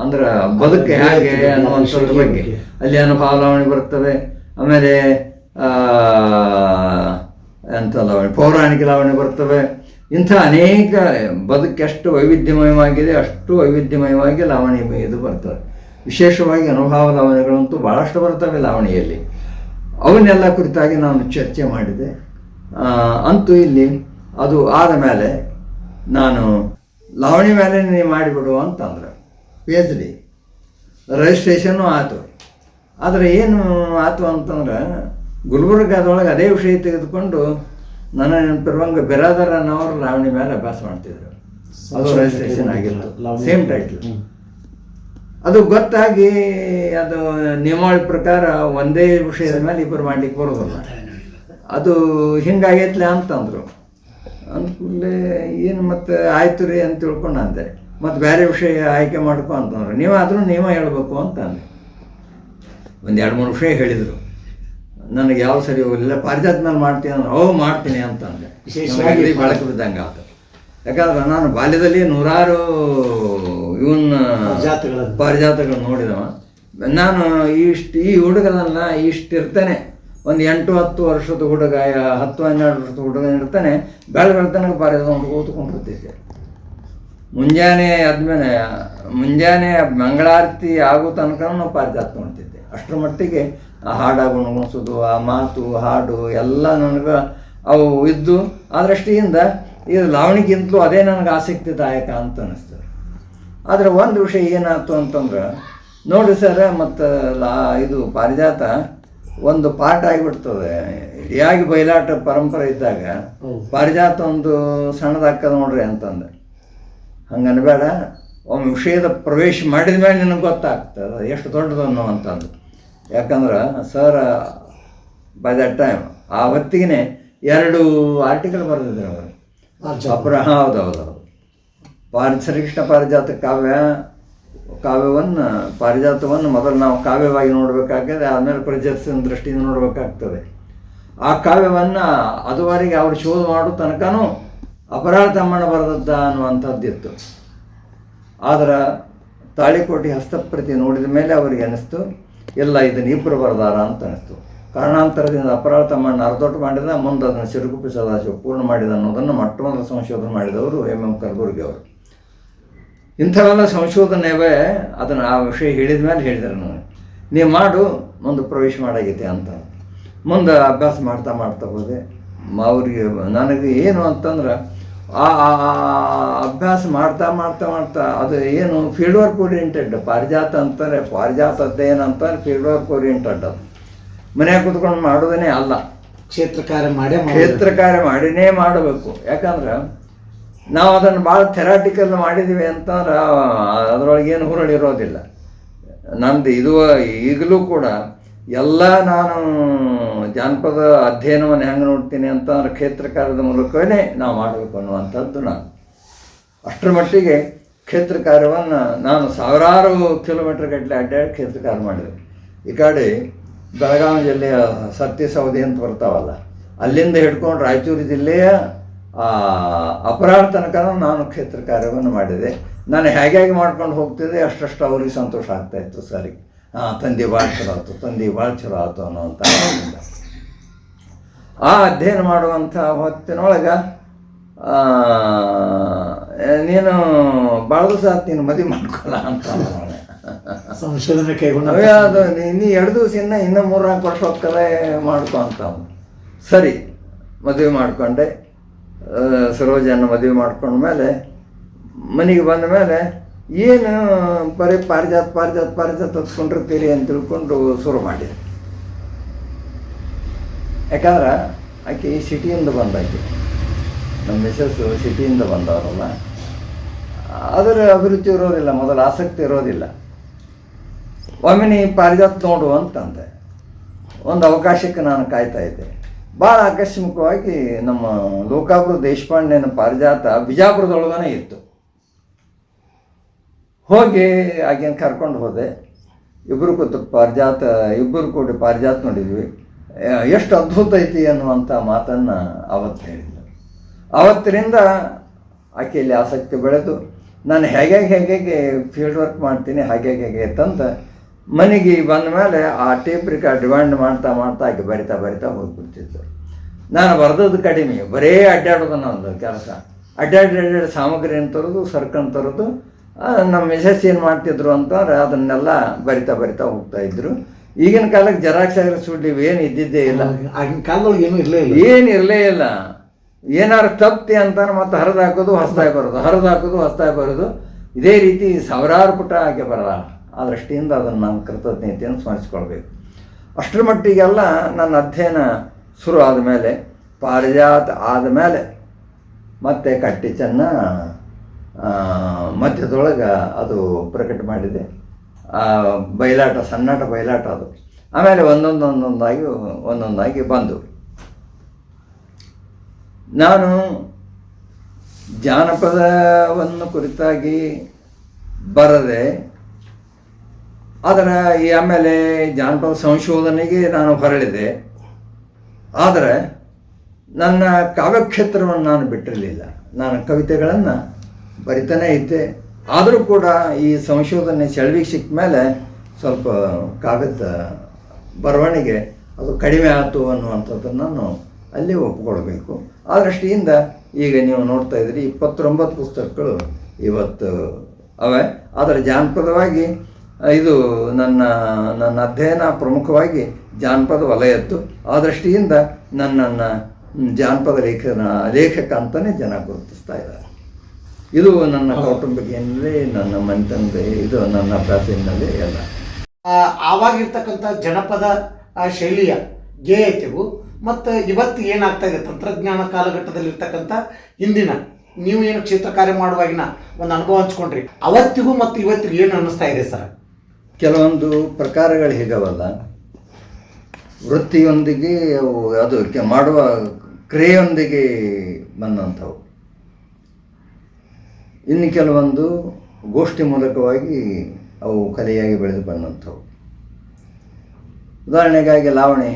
Speaker 2: ಅಂದ್ರೆ ಬದುಕು ಹೇಗೆ ಅನ್ನುವಂಥದ್ರ ಬಗ್ಗೆ ಅಲ್ಲಿ ಅನುಭವ ಲಾವಣಿ ಬರ್ತವೆ. ಆಮೇಲೆ ಎಂಥ ಲಾವಣಿ, ಪೌರಾಣಿಕ ಲಾವಣಿ ಬರ್ತವೆ. ಇಂಥ ಅನೇಕ ಬದುಕು ಎಷ್ಟು ವೈವಿಧ್ಯಮಯವಾಗಿದೆ ಅಷ್ಟು ವೈವಿಧ್ಯಮಯವಾಗಿ ಲಾವಣಿ ಇದು ಬರ್ತವೆ. ವಿಶೇಷವಾಗಿ ಅನುಭವ ಲಾವಣಿಗಳಂತೂ ಭಾಳಷ್ಟು ಬರ್ತವೆ ಲಾವಣಿಯಲ್ಲಿ. ಅವನ್ನೆಲ್ಲ ಕುರಿತಾಗಿ ನಾನು ಚರ್ಚೆ ಮಾಡಿದೆ. ಅಂತೂ ಇಲ್ಲಿ ಅದು ಆದ ಮೇಲೆ ನಾನು ಲಾವಣಿ ಮೇಲೆ ನೀವು ಮಾಡಿಬಿಡು ಅಂತಂದ್ರೆ PhD ರಿಜಿಸ್ಟ್ರೇಷನ್ನು ಆಯಿತು. ಆದರೆ ಏನು ಆಯಿತು ಅಂತಂದ್ರೆ ಗುಲ್ಬರ್ಗಾದೊಳಗೆ ಅದೇ ವಿಷಯ ತೆಗೆದುಕೊಂಡು ನನ್ನ ನೆನಪಿರುವಂಗೆ ಬಿರಾದರ್ ಅನ್ನೋರು ಲಾವಣಿ ಮೇಲೆ ಅಭ್ಯಾಸ ಮಾಡ್ತಿದ್ರು. ಅದು ರಿಜಿಸ್ಟ್ರೇಷನ್ ಆಗಿತ್ತು, ಸೇಮ್ ಟೈಟ್ಲ್. ಅದು ಗೊತ್ತಾಗಿ ಅದು ನಿಯಮಾವಳಿ ಪ್ರಕಾರ ಒಂದೇ ವಿಷಯದ ಮೇಲೆ ಇಬ್ಬರು ಮಾಡ್ಲಿಕ್ಕೆ ಬರೋದಿಲ್ಲ. ಅದು ಹಿಂಗಾಗೈತ್ಲೆ ಅಂತಂದರು. ಅಂದ್ಕೂಡಲೇ ಏನು ಮತ್ತು ಆಯ್ತು ರೀ ಅಂತ ತಿಳ್ಕೊಂಡು ಅಂದೆ. ಮತ್ತು ಬೇರೆ ವಿಷಯ ಆಯ್ಕೆ ಮಾಡ್ಕೊ ಅಂತಂದ್ರೆ ನೀವಾದರೂ ನೀವೇ ಹೇಳ್ಬೇಕು ಅಂತ ಅಂದೆ. ಒಂದು 2-3 ವಿಷಯ ಹೇಳಿದರು. ನನಗೆ ಯಾವ ಸರಿ ಹೋಗಲಿಲ್ಲ. ಪಾರಿಜಾತ ಮೇಲೆ ಮಾಡ್ತೀನಿ ಅಂದ್ರೆ ಮಾಡ್ತೀನಿ ಅಂತಂದೆ. ವಿಶೇಷವಾಗಿ ಬೆಳಕು ಬಿದ್ದಂಗೆ ಆತ. ಯಾಕಂದ್ರೆ ನಾನು ಬಾಲ್ಯದಲ್ಲಿ 100 ಪಾರಿಜಾತಗಳು ನೋಡಿದವ. ನಾನು ಈ ಹುಡುಗನಲ್ಲ ಇಷ್ಟಿರ್ತೇನೆ, ಒಂದು 8-10 ವರ್ಷದ ಹುಡುಗ, 10-12 ವರ್ಷದ ಹುಡುಗ ಇರ್ತಾನೆ, ಬೆಳತನಕ ಪಾರಿಜಾತ ಓದ್ಕೊಂಡಿರ್ತಿದ್ದೆ. ಮುಂಜಾನೆ ಮಂಗಳಾರತಿ ಆಗೋ ತನಕ ನಾವು ಪಾರಿಜಾತ ನೋಡ್ತಿದ್ದೆ. ಅಷ್ಟರ ಮಟ್ಟಿಗೆ ಆ ಹಾಡು ಗುಣಗುಣಿಸೋದು, ಆ ಮಾತು ಹಾಡು ಎಲ್ಲ ನನಗೆ ಅವು ಇದ್ದು. ಅದರಷ್ಟಿಯಿಂದ ಇದು ಲಾವಣಿಗಿಂತಲೂ ಅದೇ ನನಗೆ ಆಸಕ್ತಿದಾಯಕ ಅಂತ ಅನ್ನಿಸ್ತದೆ. ಆದರೆ ಒಂದು ವಿಷಯ ಏನಾಯ್ತು ಅಂತಂದ್ರೆ, ನೋಡಿ ಸರ್, ಮತ್ತು ಇದು ಪಾರಿಜಾತ ಒಂದು ಪಾಠ ಆಗಿಬಿಡ್ತದೆ. ಇಡಿಯಾಗಿ ಬಯಲಾಟ ಪರಂಪರೆ ಇದ್ದಾಗ ಪಾರಿಜಾತ ಒಂದು ಸಣ್ಣದಾಕದ ನೋಡ್ರಿ ಅಂತಂದೆ. ಹಂಗೆ ಅನ್ಬೇಡ, ಒಮ್ಮೆ ವಿಷಯದ ಪ್ರವೇಶ ಮಾಡಿದ ಮೇಲೆ ನಿನಗೆ ಗೊತ್ತಾಗ್ತದೆ ಎಷ್ಟು ದೊಡ್ಡದನ್ನು ಅಂತಂದು. ಯಾಕಂದ್ರೆ ಸರ್ ಬೈ ದಟ್ ಟೈಮ್ ಆ ಹೊತ್ತಿಗೆ 2 ಆರ್ಟಿಕಲ್ ಬರೆದಿದ್ರು ಅವರು. ಹೌದೌದು. ಶ್ರೀಕೃಷ್ಣ ಪಾರಿಜಾತ ಪಾರಿಜಾತವನ್ನು ಮೊದಲು ನಾವು ಕಾವ್ಯವಾಗಿ ನೋಡಬೇಕಾಗ್ತದೆ, ಆಮೇಲೆ ಪ್ರಜಾತಿಯ ದೃಷ್ಟಿಯಿಂದ ನೋಡಬೇಕಾಗ್ತದೆ. ಆ ಕಾವ್ಯವನ್ನು ಅದುವರೆಗೆ ಅವರು ಶೋಧ ಮಾಡೋ ತನಕನೂ ಅಪರಾಧ ತಮ್ಮಣ್ಣ ಬರೆದದ್ದ ಅನ್ನುವಂಥದ್ದಿತ್ತು. ಆದರೆ ತಾಳಿಕೋಟೆ ಹಸ್ತಪ್ರತಿ ನೋಡಿದ ಮೇಲೆ ಅವರಿಗೆ ಅನ್ನಿಸ್ತು, ಇಲ್ಲ ಇದನ್ನು ಇಬ್ಬರು ಬರೆದಾರ ಅಂತ ಅನ್ನಿಸ್ತು. ಕಾರಣಾಂತರದಿಂದ ಅಪರಾಧ ತಮ್ಮಣ್ಣ ಅರ್ಧೊಟ್ಟು ಮಾಡಿದ, ಮುಂದೆ ಅದನ್ನು ಸಿರುಗುಪ್ಪಿ ಸದಾಶಿವ ಪೂರ್ಣ ಮಾಡಿದ ಅನ್ನೋದನ್ನು ಮೊಟ್ಟಮೊದಲು ಸಂಶೋಧನೆ ಮಾಡಿದವರು ಎಂ ಕಲಬುರ್ಗಿ ಅವರು. ಇಂಥವೆಲ್ಲ ಸಂಶೋಧನೆವೇ ಅದನ್ನು ಆ ವಿಷಯ ಹೇಳಿದ ಮೇಲೆ ಹೇಳಿದ್ದಾರೆ. ನೀವು ಮಾಡು, ಮುಂದೆ ಪ್ರವೇಶ ಮಾಡಾಗೈತೆ ಅಂತ. ಮುಂದೆ ಅಭ್ಯಾಸ ಮಾಡ್ತಾ ಹೋದೆ. ಅವ್ರಿಗೆ ನನಗೆ ಏನು ಅಂತಂದ್ರೆ ಆ ಅಭ್ಯಾಸ ಮಾಡ್ತಾ ಅದು ಏನು ಫೀಲ್ಡ್ ವರ್ಕ್ ಓರಿಯೆಂಟೆಡ್ ಪಾರಿಜಾತ ಅಂತಾರೆ. ಪಾರಿಜಾತ ಅಧ್ಯಯನ ಅಂತಾರೆ, ಫೀಲ್ಡ್ ವರ್ಕ್ ಓರಿಯೆಂಟೆಡ್. ಅದು ಮನೆಯಾಗ ಕೂತ್ಕೊಂಡು ಮಾಡೋದೇ ಅಲ್ಲ, ಕ್ಷೇತ್ರ ಕಾರ್ಯ ಮಾಡಿನೇ ಮಾಡಬೇಕು. ಯಾಕಂದ್ರೆ ನಾವು ಅದನ್ನು ಭಾಳ ಥೆರಾಟಿಕಲ್ ಮಾಡಿದ್ದೀವಿ ಅಂತಂದ್ರೆ ಅದರೊಳಗೇನು ಹುರುಳಿರೋದಿಲ್ಲ. ನಂದು ಈಗಲೂ ಕೂಡ ಎಲ್ಲ ನಾನು ಜಾನಪದ ಅಧ್ಯಯನವನ್ನು ಹೆಂಗೆ ನೋಡ್ತೀನಿ ಅಂತಂದ್ರೆ ಕ್ಷೇತ್ರ ಕಾರ್ಯದ ಮೂಲಕವೇ ನಾವು ಮಾಡಬೇಕು ಅನ್ನುವಂಥದ್ದು. ನಾನು ಅಷ್ಟರ ಮಟ್ಟಿಗೆ ಕ್ಷೇತ್ರ ಕಾರ್ಯವನ್ನು ನಾನು ಸಾವಿರಾರು ಕಿಲೋಮೀಟರ್ ಗಟ್ಟಲೆ ಅಡ್ಡಾಡಿ ಕ್ಷೇತ್ರ ಕಾರ್ಯ ಮಾಡಿದೆ. ಈ ಕಡೆ ಬೆಳಗಾವಿ ಜಿಲ್ಲೆಯ ಸತ್ಯಸೌಧಿ ಅಂತ ಬರ್ತಾವಲ್ಲ, ಅಲ್ಲಿಂದ ಹಿಡ್ಕೊಂಡು ರಾಯಚೂರು ಜಿಲ್ಲೆಯ ಅಪರಾಧ ತನಕ ನಾನು ಕ್ಷೇತ್ರ ಕಾರ್ಯವನ್ನು ಮಾಡಿದೆ. ನಾನು ಹೇಗೆ ಮಾಡ್ಕೊಂಡು ಹೋಗ್ತಿದ್ದೆ ಅಷ್ಟು ಅವ್ರಿಗೆ ಸಂತೋಷ ಆಗ್ತಾಯಿತ್ತು. ಸರಿ, ತಂದೆ ಭಾಳ ಚಲೋ ಆಯ್ತು ಅನ್ನೋವಂಥ. ಆ ಅಧ್ಯಯನ ಮಾಡುವಂಥ ಹೊತ್ತಿನೊಳಗೆ ನೀನು ಭಾಳ ದಿವಸ ಆಯ್ತು ನೀನು ಮದುವೆ ಮಾಡ್ಕೊಲ್ಲ ಅಂತ ಸಂಶೋಧನೆ ಕೈಗೊಂಡು ಅದು ನೀ 2 ದಿವಸ ಇನ್ನೂ 3-4 ವರ್ಷ ಹೋಗ್ತದೆ ಮಾಡ್ಕೊ ಅಂತ. ಸರಿ, ಮದುವೆ ಮಾಡಿಕೊಂಡೆ. ಸರೋಜನ ಮದುವೆ ಮಾಡ್ಕೊಂಡ್ಮೇಲೆ ಮನೆಗೆ ಬಂದ ಮೇಲೆ ಏನು ಬರೀ ಪಾರಿಜಾತ ಹತ್ಕೊಂಡಿರ್ತೀರಿ ಅಂತ ತಿಳ್ಕೊಂಡು ಶುರು ಮಾಡಿದೆ. ಯಾಕಂದ್ರೆ ಆಕೆ ಈ ಸಿಟಿಯಿಂದ ಬಂದಾಕೆ, ನಮ್ಮ ಮಿಸಸ್ಸು ಸಿಟಿಯಿಂದ ಬಂದವರಲ್ಲ, ಅದರ ಅಭಿರುಚಿ ಇರೋದಿಲ್ಲ, ಮೊದಲು ಆಸಕ್ತಿ ಇರೋದಿಲ್ಲ. ಒಮ್ಮೆ ನೀ ಪಾರಿಜಾತ ನೋಡು ಅಂತಂದೆ. ಒಂದು ಅವಕಾಶಕ್ಕೆ ನಾನು ಕಾಯ್ತಾ ಇದ್ದೆ. ಭಾಳ ಆಕಸ್ಮಿಕವಾಗಿ ನಮ್ಮ ಲೋಕಾಪುರ ದೇಶಪಾಂಡೆನ ಪಾರಿಜಾತ ಬಿಜಾಪುರದೊಳಗನೇ ಇತ್ತು. ಹೋಗಿ ಆಕೆಯನ್ನು ಕರ್ಕೊಂಡು ಹೋದೆ. ಇಬ್ಬರು ಕೂಡಿ ಪಾರಿಜಾತ ನೋಡಿದ್ವಿ. ಎಷ್ಟು ಅದ್ಭುತ ಐತಿ ಅನ್ನುವಂಥ ಮಾತನ್ನು ಅವತ್ತು ಹೇಳಿದ್ಲು. ಅವತ್ತಿನಿಂದ ಆಕೆಯಲ್ಲಿ ಆಸಕ್ತಿ ಬೆಳೆದು ನಾನು ಹೇಗೆ ಫೀಲ್ಡ್ ವರ್ಕ್ ಮಾಡ್ತೀನಿ ಹಾಗೆ ತಂತ ಮನೆಗೆ ಬಂದ ಮೇಲೆ ಆ ಟೇಪ್ ರೆಕಾರ್ಡ್ ಡಿಮ್ಯಾಂಡ್ ಮಾಡ್ತಾ ಆಕೆ ಬರಿತಾ ಹೋಗ್ಬಿಡ್ತಿತ್ತು. ನಾನು ಬರೆದದ್ದು ಕಡಿಮೆ, ಬರೇ ಅಡ್ಡಾಡೋದು ನನ್ನದು ಕೆಲಸ. ಅಡ್ಡಾಡಿ ಸಾಮಗ್ರಿಯನ್ನು ತರೋದು, ಸರ್ಕನ್ನು ತರೋದು. ನಮ್ಮ ಮಿಸಸ್ ಏನು ಮಾಡ್ತಿದ್ರು ಅಂತಂದ್ರೆ ಅದನ್ನೆಲ್ಲ ಬರಿತಾ ಹೋಗ್ತಾಯಿದ್ರು. ಈಗಿನ ಕಾಲಕ್ಕೆ ಜೆರಾಕ್ಸ್ ಸುಡ್ಲಿ ಏನು ಇದ್ದಿದ್ದೇ ಇಲ್ಲ. ಆಗಿನ ಕಾಲದೊಳಗೆ ಏನು ಇರಲೇ ಇಲ್ಲ. ಏನಾರು ತಪ್ಪಿ ಅಂತಾನೆ ಮತ್ತೆ ಹರಿದು ಹಾಕೋದು ಹೊಸದಾಗಿ ಬರೋದು ಇದೇ ರೀತಿ ಸಾವಿರಾರು ಪುಟ ಆಕೆ ಬರಲ್ಲ. ಆ ದೃಷ್ಟಿಯಿಂದ ಅದನ್ನು ನಾನು ಕೃತಜ್ಞತೆಯನ್ನು ಸ್ಮರಿಸ್ಕೊಳ್ಬೇಕು. ಅಷ್ಟರ ಮಟ್ಟಿಗೆಲ್ಲ ನನ್ನ ಅಧ್ಯಯನ ಶುರು ಆದಮೇಲೆ, ಪಾರಿಜಾತ ಆದಮೇಲೆ ಮತ್ತೆ ಕಟ್ಟಿ ಚೆನ್ನ ಮಧ್ಯದೊಳಗೆ ಅದು ಪ್ರಕಟ ಮಾಡಿದೆ. ಬಯಲಾಟ, ಸಣ್ಣಾಟ ಬಯಲಾಟ ಅದು. ಆಮೇಲೆ ಒಂದೊಂದಾಗಿ ಬಂದು ನಾನು ಜಾನಪದವನ್ನು ಕುರಿತಾಗಿ ಬರದೆ, ಅದರ ಆಮೇಲೆ ಜಾನಪದ ಸಂಶೋಧನೆಗೆ ನಾನು ಹೊರಳಿದೆ. ಆದರೆ ನನ್ನ ಕಾವ್ಯಕ್ಷೇತ್ರವನ್ನು ನಾನು ಬಿಟ್ಟಿರಲಿಲ್ಲ. ನಾನು ಕವಿತೆಗಳನ್ನು ಬರಿತಾನೇ ಇದ್ದೆ. ಆದರೂ ಕೂಡ ಈ ಸಂಶೋಧನೆ ಸೆಳವಿಗೆ ಸಿಕ್ಕ ಮೇಲೆ ಸ್ವಲ್ಪ ಕಾವ್ಯದ ಬರವಣಿಗೆ ಅದು ಕಡಿಮೆ ಆಯಿತು ಅನ್ನುವಂಥದ್ದನ್ನು ನಾನು ಅಲ್ಲಿ ಒಪ್ಕೊಳ್ಬೇಕು. ಆ ದೃಷ್ಟಿಯಿಂದ ಈಗ ನೀವು ನೋಡ್ತಾ ಇದ್ದೀರಿ 29 ಪುಸ್ತಕಗಳು ಇವತ್ತು ಅವೆ. ಆದರೆ ಜಾನಪದವಾಗಿ ಇದು ನನ್ನ ಅಧ್ಯಯನ ಪ್ರಮುಖವಾಗಿ ಜಾನಪದ ವಲಯದ್ದು. ಆ ದೃಷ್ಟಿಯಿಂದ ನನ್ನನ್ನು ಜಾನಪದ ಲೇಖಕ ಅಂತಲೇ ಜನ ಗುರುತಿಸ್ತಾ ಇದ್ದಾರೆ. ಇದು ನನ್ನ ಕೌಟುಂಬಿಕೆಯಲ್ಲಿ, ನನ್ನ ಮನೆತನದ, ಇದು ನನ್ನ ಅಭ್ಯಾಸದಲ್ಲಿ ಎಲ್ಲ.
Speaker 1: ಆವಾಗಿರ್ತಕ್ಕಂಥ ಜನಪದ ಶೈಲಿಯ ಗೇಯತೆಗೂ ಮತ್ತು ಇವತ್ತು ಏನಾಗ್ತಾ ಇದೆ ತಂತ್ರಜ್ಞಾನ ಕಾಲಘಟ್ಟದಲ್ಲಿರ್ತಕ್ಕಂಥ ಇಂದಿನ ನೀವು ಏನು ಕ್ಷೇತ್ರ ಕಾರ್ಯ ಮಾಡುವಾಗಿನ ಒಂದು ಅನುಭವ ಹಂಚ್ಕೊಂಡ್ರಿ, ಅವತ್ತಿಗೂ ಮತ್ತು ಇವತ್ತಿಗೂ ಏನು ಅನ್ನಿಸ್ತಾ ಇದೆ ಸರ್?
Speaker 2: ಕೆಲವೊಂದು ಪ್ರಕಾರಗಳು ಹೇಗವಲ್ಲ, ವೃತ್ತಿಯೊಂದಿಗೆ ಅದು ಮಾಡುವ ಕ್ರಿಯೆಯೊಂದಿಗೆ ಬಂದಂಥವು. ಇನ್ನು ಕೆಲವೊಂದು ಗೋಷ್ಠಿ ಮೂಲಕವಾಗಿ ಅವು ಕಲೆಯಾಗಿ ಬೆಳೆದು ಬಂದಂಥವು. ಉದಾಹರಣೆಗಾಗಿ ಲಾವಣಿ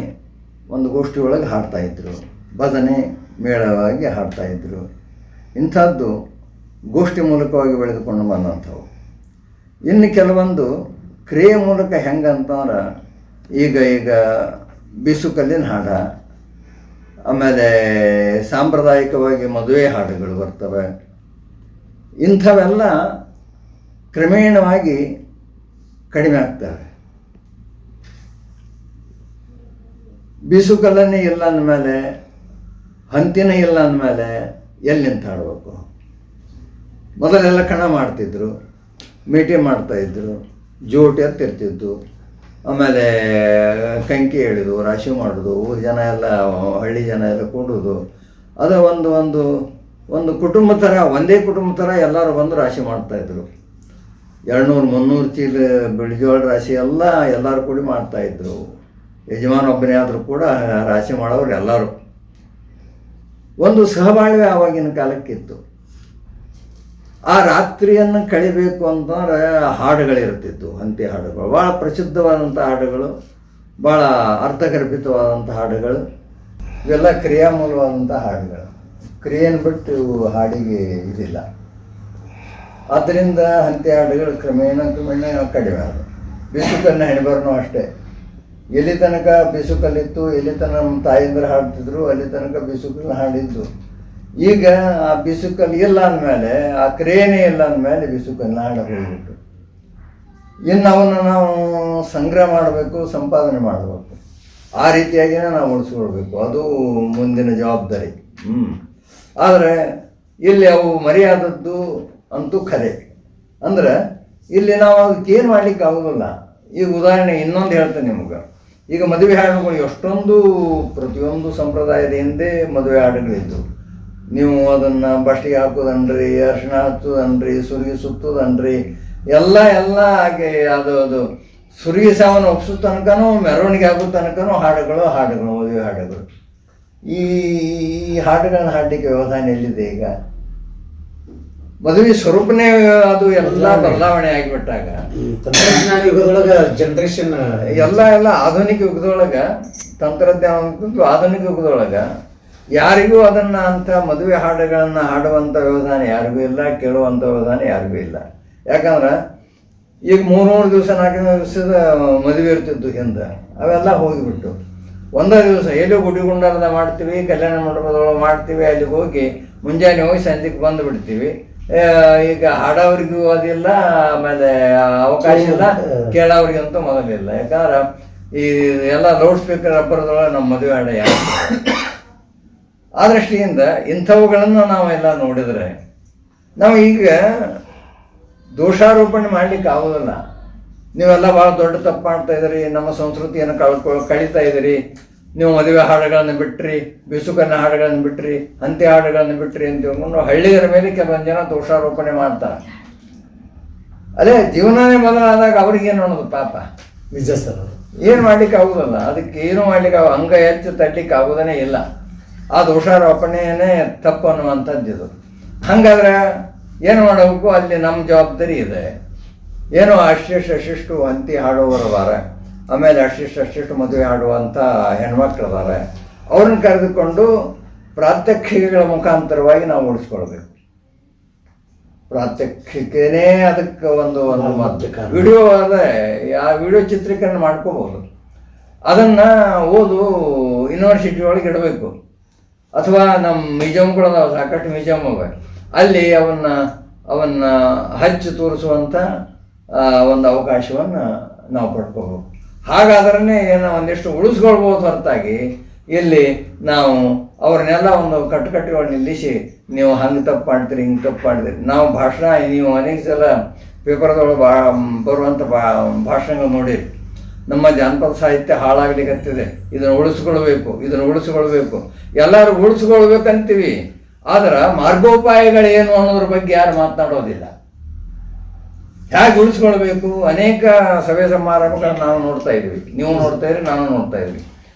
Speaker 2: ಒಂದು ಗೋಷ್ಠಿ ಒಳಗೆ ಹಾಡ್ತಾಯಿದ್ರು, ಭಜನೆ ಮೇಳವಾಗಿ ಹಾಡ್ತಾಯಿದ್ರು. ಇಂಥದ್ದು ಗೋಷ್ಠಿ ಮೂಲಕವಾಗಿ ಬೆಳೆದುಕೊಂಡು ಬಂದಂಥವು. ಇನ್ನು ಕೆಲವೊಂದು ಕ್ರಿಯೆ ಮೂಲಕ ಹೆಂಗಂತಂದ್ರೆ ಈಗ ಬೀಸುಕಲ್ಲಿನ ಹಾಡ, ಆಮೇಲೆ ಸಾಂಪ್ರದಾಯಿಕವಾಗಿ ಮದುವೆ ಹಾಡುಗಳು ಬರ್ತವೆ. ಇಂಥವೆಲ್ಲ ಕ್ರಮೇಣವಾಗಿ ಕಡಿಮೆ ಆಗ್ತವೆ. ಬೀಸುಕಲ್ಲನೇ ಇಲ್ಲ ಅಂದಮೇಲೆ, ಹಂತಿನ ಇಲ್ಲ ಅಂದಮೇಲೆ ಎಲ್ಲಿ ನಿಂತು ಹಾಡಬೇಕು? ಮೊದಲೆಲ್ಲ ಕಣ ಮಾಡ್ತಿದ್ರು, ಮೀಟಿ ಮಾಡ್ತಾಯಿದ್ರು, ಜೋಟಿ ಎತ್ತಿರ್ತಿದ್ದು, ಆಮೇಲೆ ಕಂಕಿ ಎಳೆದು ರಾಶಿ ಮಾಡೋದು, ಊರು ಜನ ಎಲ್ಲ, ಹಳ್ಳಿ ಜನ ಎಲ್ಲ ಕೂಡೋದು. ಅದು ಒಂದು ಕುಟುಂಬ ಥರ, ಒಂದೇ ಕುಟುಂಬ ಥರ ಎಲ್ಲರೂ ಬಂದು ರಾಶಿ ಮಾಡ್ತಾಯಿದ್ರು. 200-300 ಚೀಲ ಬಿಳಿಜೋಳ ರಾಶಿ ಎಲ್ಲರೂ ಕೂಡಿ ಮಾಡ್ತಾಯಿದ್ರು. ಯಜಮಾನ ಒಬ್ಬನೇ ಆದರೂ ಕೂಡ ರಾಶಿ ಮಾಡೋರು ಎಲ್ಲರೂ. ಒಂದು ಸಹಬಾಳ್ವೆ ಆವಾಗಿನ ಕಾಲಕ್ಕಿತ್ತು. ಆ ರಾತ್ರಿಯನ್ನು ಕಳಿಬೇಕು ಅಂತಂದ್ರೆ ಹಾಡುಗಳಿರ್ತಿತ್ತು, ಹಂತಿ ಹಾಡುಗಳು, ಭಾಳ ಪ್ರಸಿದ್ಧವಾದಂಥ ಹಾಡುಗಳು, ಭಾಳ ಅರ್ಥಗರ್ಭಿತವಾದಂಥ ಹಾಡುಗಳು. ಇವೆಲ್ಲ ಕ್ರಿಯಾಮೂಲವಾದಂಥ ಹಾಡುಗಳು. ಕ್ರಿಯೆಯನ್ನು ಬಿಟ್ಟು ಹಾಡಿಗೆ ಇದಿಲ್ಲ. ಆದ್ದರಿಂದ ಹಂತಿ ಹಾಡುಗಳು ಕ್ರಮೇಣ ಕಡಿಮೆ ಆದವು. ಬೀಸುಕಲ್ಲಿನ ಹೆಣ್ಬರ್ನೂ ಅಷ್ಟೇ. ಎಲ್ಲಿ ತನಕ ಬೀಸುಕಲ್ಲಿತ್ತು, ಎಲ್ಲಿ ತನಕ ನಮ್ಮ ತಾಯಿಂದ್ರೆ ಹಾಡ್ತಿದ್ರು, ಅಲ್ಲಿ ತನಕ ಬೀಸುಕಲ್ನ ಹಾಡಿದ್ದು. ಈಗ ಆ ಬೀಸುಕಲ್ಲು ಇಲ್ಲ ಅಂದಮೇಲೆ, ಆ ಕ್ರಿಯೆನೇ ಇಲ್ಲ ಅಂದಮೇಲೆ ಬೀಸುಕಲ್ನ ಹಾಡ ಹೋಗ್ಬಿಟ್ಟು ಇನ್ನು ಅವನ್ನು ನಾವು ಸಂಗ್ರಹ ಮಾಡಬೇಕು, ಸಂಪಾದನೆ ಮಾಡಬೇಕು. ಆ ರೀತಿಯಾಗಿಯೇ ನಾವು ಉಳಿಸ್ಕೊಳ್ಬೇಕು. ಅದು ಮುಂದಿನ ಜವಾಬ್ದಾರಿ. ಆದರೆ ಇಲ್ಲಿ ಅವು ಮರೆಯಾದದ್ದು ಅಂತೂ ಖರೆ. ಅಂದ್ರೆ ಇಲ್ಲಿ ನಾವು ಅದಕ್ಕೆ ಏನು ಮಾಡ್ಲಿಕ್ಕೆ ಆಗೋದಿಲ್ಲ. ಈಗ ಉದಾಹರಣೆ ಇನ್ನೊಂದು ಹೇಳ್ತೇನೆ ನಿಮ್ಗೆ. ಈಗ ಮದುವೆ ಹಾಡುಗಳು ಎಷ್ಟೊಂದು, ಪ್ರತಿಯೊಂದು ಸಂಪ್ರದಾಯದ ಹಿಂದೆ ಮದುವೆ ಹಾಡುಗಳಿದ್ದು. ನೀವು ಅದನ್ನು ಬಷ್ಟಿಗೆ ಹಾಕೋದನ್ರಿ, ಅರಿಶಿಣ ಹಚ್ಚೋದನ್ರಿ, ಸುರಿಗೆ ಸುತ್ತೋದನ್ರಿ, ಎಲ್ಲ ಹಾಗೆ ಅದು ಸುರಿಗೆ ಸಾವನ್ನ ಒಪ್ಸೋ ತನಕನೂ, ಮೆರವಣಿಗೆ ಆಗೋ ತನಕನೂ ಹಾಡುಗಳು, ಮದುವೆ ಹಾಡುಗಳು. ಈ ಹಾಡುಗಳನ್ನ ಹಾಡಲಿಕ್ಕೆ ವ್ಯವಧಾನ ಎಲ್ಲಿದೆ? ಈಗ ಮದುವೆ ಸ್ವರೂಪನೇ ಅದು ಎಲ್ಲ ಬದಲಾವಣೆ ಆಗಿಬಿಟ್ಟಾಗ,
Speaker 1: ತಂತ್ರಜ್ಞಾನ ಯುಗದೊಳಗೆ ಜನ್ರೇಷನ್
Speaker 2: ಎಲ್ಲ ಆಧುನಿಕ ಯುಗದೊಳಗೆ, ತಂತ್ರಜ್ಞಾನ ಆಧುನಿಕ ಯುಗದೊಳಗೆ ಯಾರಿಗೂ ಅದನ್ನು ಅಂಥ ಮದುವೆ ಹಾಡುಗಳನ್ನು ಹಾಡುವಂಥ ವ್ಯವಧಾನ ಯಾರಿಗೂ ಇಲ್ಲ, ಕೇಳುವಂಥ ವ್ಯವಧಾನ ಯಾರಿಗೂ ಇಲ್ಲ. ಯಾಕಂದ್ರೆ ಈಗ 3 ದಿವಸ 4 ದಿವಸದ ಮದುವೆ ಇರ್ತಿದ್ದು ಹಿಂದೆ, ಅವೆಲ್ಲ ಹೋಗಿಬಿಟ್ಟು ಒಂದೇ ದಿವಸ ಎಲ್ಲೋ ಗುಡಿಗುಂಡರದ ಮಾಡ್ತೀವಿ, ಕಲ್ಯಾಣ ಮಂಟಪದೊಳಗೆ ಮಾಡ್ತೀವಿ, ಅಲ್ಲಿಗೆ ಹೋಗಿ ಮುಂಜಾನೆ ಹೋಗಿ ಸಂಜೆಗೆ ಬಂದು ಬಿಡ್ತೀವಿ. ಈಗ ಹಾಡೋರಿಗೂ ಅದಿಲ್ಲ, ಆಮೇಲೆ ಅವಕಾಶ ಇಲ್ಲ, ಕೇಳೋರಿಗಂತೂ ಮೊದಲಿಲ್ಲ. ಯಾಕಂದ್ರೆ ಈ ಎಲ್ಲ ಲೌಡ್ ಸ್ಪೀಕರ್ ರಬ್ಬರದೊಳಗೆ ನಮ್ಮ ಮದುವೆ ಹಾಡ ಯಾರು. ಆ ದೃಷ್ಟಿಯಿಂದ ಇಂಥವುಗಳನ್ನು ನಾವೆಲ್ಲ ನೋಡಿದರೆ ನಾವು ಈಗ ದೋಷಾರೋಪಣೆ ಮಾಡಲಿಕ್ಕೆ ಆಗೋದಿಲ್ಲ. ನೀವೆಲ್ಲ ಭಾಳ ದೊಡ್ಡ ತಪ್ಪು ಮಾಡ್ತಾ ಇದ್ದೀರಿ, ನಮ್ಮ ಸಂಸ್ಕೃತಿಯನ್ನು ಕಳೀತಾ ಇದ್ದೀರಿ, ನೀವು ಮದುವೆ ಹಾಡುಗಳನ್ನು ಬಿಟ್ರಿ, ಬಿಸುಕನ್ನ ಹಾಡುಗಳನ್ನು ಬಿಟ್ರಿ, ಹಂತಿ ಹಾಡುಗಳನ್ನು ಬಿಟ್ರಿ ಅಂತ ತಿಳ್ಕೊಂಡು ಹಳ್ಳಿಗರ ಮೇಲೆ ಕೆಲವೊಂದು ಜನ ದೋಷಾರೋಪಣೆ ಮಾಡ್ತಾರೆ. ಅದೇ ಜೀವನನೇ ಮೊದಲಾದಾಗ ಅವ್ರಿಗೇನು ಅನ್ನೋದು ಪಾಪ.
Speaker 1: ನಿಜ ಸರ್.
Speaker 2: ಏನು ಮಾಡ್ಲಿಕ್ಕೆ ಆಗುದಲ್ಲ, ಅದಕ್ಕೆ ಏನು ಮಾಡ್ಲಿಕ್ಕೆ ಅಂಗ ಹೆಚ್ಚು ತಡ್ಲಿಕ್ಕೆ ಆಗೋದೇ ಇಲ್ಲ. ಆ ದೋಷಾರೋಪಣೆಯೇ ತಪ್ಪು ಅನ್ನುವಂಥದ್ದು ಇದು. ಹಾಗಾದ್ರೆ ಏನು ಮಾಡಬೇಕು, ಅಲ್ಲಿ ನಮ್ಮ ಜವಾಬ್ದಾರಿ ಇದೆ. ಏನೋ ಅಷ್ಟಿಷ್ಟು ಹಂತಿ ಹಾಡುವವರು ಅದಾರೆ, ಆಮೇಲೆ ಅಷ್ಟಿಷ್ಟು ಮದುವೆ ಹಾಡುವಂಥ ಹೆಣ್ಮಕ್ಳು ಅದಾರೆ. ಅವ್ರನ್ನ ಕರೆದುಕೊಂಡು ಪ್ರಾತ್ಯಕ್ಷಿಕೆಗಳ ಮುಖಾಂತರವಾಗಿ ನಾವು ಉಳಿಸ್ಕೊಳ್ಬೇಕು. ಪ್ರಾತ್ಯಕ್ಷಿಕೆನೇ ಅದಕ್ಕೆ ಒಂದು ವಿಡಿಯೋ ಅದೇ, ಆ ವಿಡಿಯೋ ಚಿತ್ರೀಕರಣ ಮಾಡ್ಕೋಬೋದು. ಅದನ್ನು ಓದು ಯೂನಿವರ್ಸಿಟಿ ಒಳಗೆ ಇಡಬೇಕು. ಅಥವಾ ನಮ್ಮ ಮ್ಯೂಸಿಯಮ್ಗಳದಾವೆ, ಸಾಕಷ್ಟು ಮ್ಯೂಸಿಯಮ್ ಅವೆ, ಅಲ್ಲಿ ಅವನ್ನ ಹಚ್ಚಿ ತೋರಿಸುವಂಥ ಒಂದು ಅವಕಾಶವನ್ನು ನಾವು ಪಡ್ಕೋಬೇಕು. ಹಾಗಾದ್ರೇ ಏನೋ ಒಂದಿಷ್ಟು ಉಳಿಸ್ಕೊಳ್ಬೋದು ಹೊರತಾಗಿ ಇಲ್ಲಿ ನಾವು ಅವ್ರನ್ನೆಲ್ಲ ಒಂದು ಕಟ್ಟುಕಟ್ಟೆಗಳು ನಿಲ್ಲಿಸಿ ನೀವು ಹಂಗೆ ತಪ್ಪು ಮಾಡ್ತೀರಿ, ಹಿಂಗೆ ತಪ್ಪು ಮಾಡ್ತೀರಿ. ನಾವು ಭಾಷಣ, ನೀವು ಅನೇಕ ಸಲ ಪೇಪರ್ದೊಳಗೆ ಬರುವಂಥ ಭಾಷಣಗಳು ನೋಡಿರಿ. ನಮ್ಮ ಜಾನಪದ ಸಾಹಿತ್ಯ ಹಾಳಾಗ್ಲಿಕ್ಕತ್ತಿದೆ, ಇದನ್ನು ಉಳಿಸ್ಕೊಳ್ಬೇಕು. ಎಲ್ಲರೂ ಉಳಿಸ್ಕೊಳ್ಬೇಕಂತೀವಿ, ಆದ್ರೆ ಮಾರ್ಗೋಪಾಯಗಳೇನು ಅನ್ನೋದ್ರ ಬಗ್ಗೆ ಯಾರು ಮಾತನಾಡೋದಿಲ್ಲ. ಹೇಗೆ ಉಳಿಸ್ಕೊಳ್ಬೇಕು? ಅನೇಕ ಸಭೆ ಸಮಾರಂಭಗಳನ್ನ ನಾವು ನೋಡ್ತಾ ಇದ್ವಿ, ನೀವು ನೋಡ್ತಾ ಇದ್ರಿ, ನಾನು ನೋಡ್ತಾ ಇದ್ವಿ.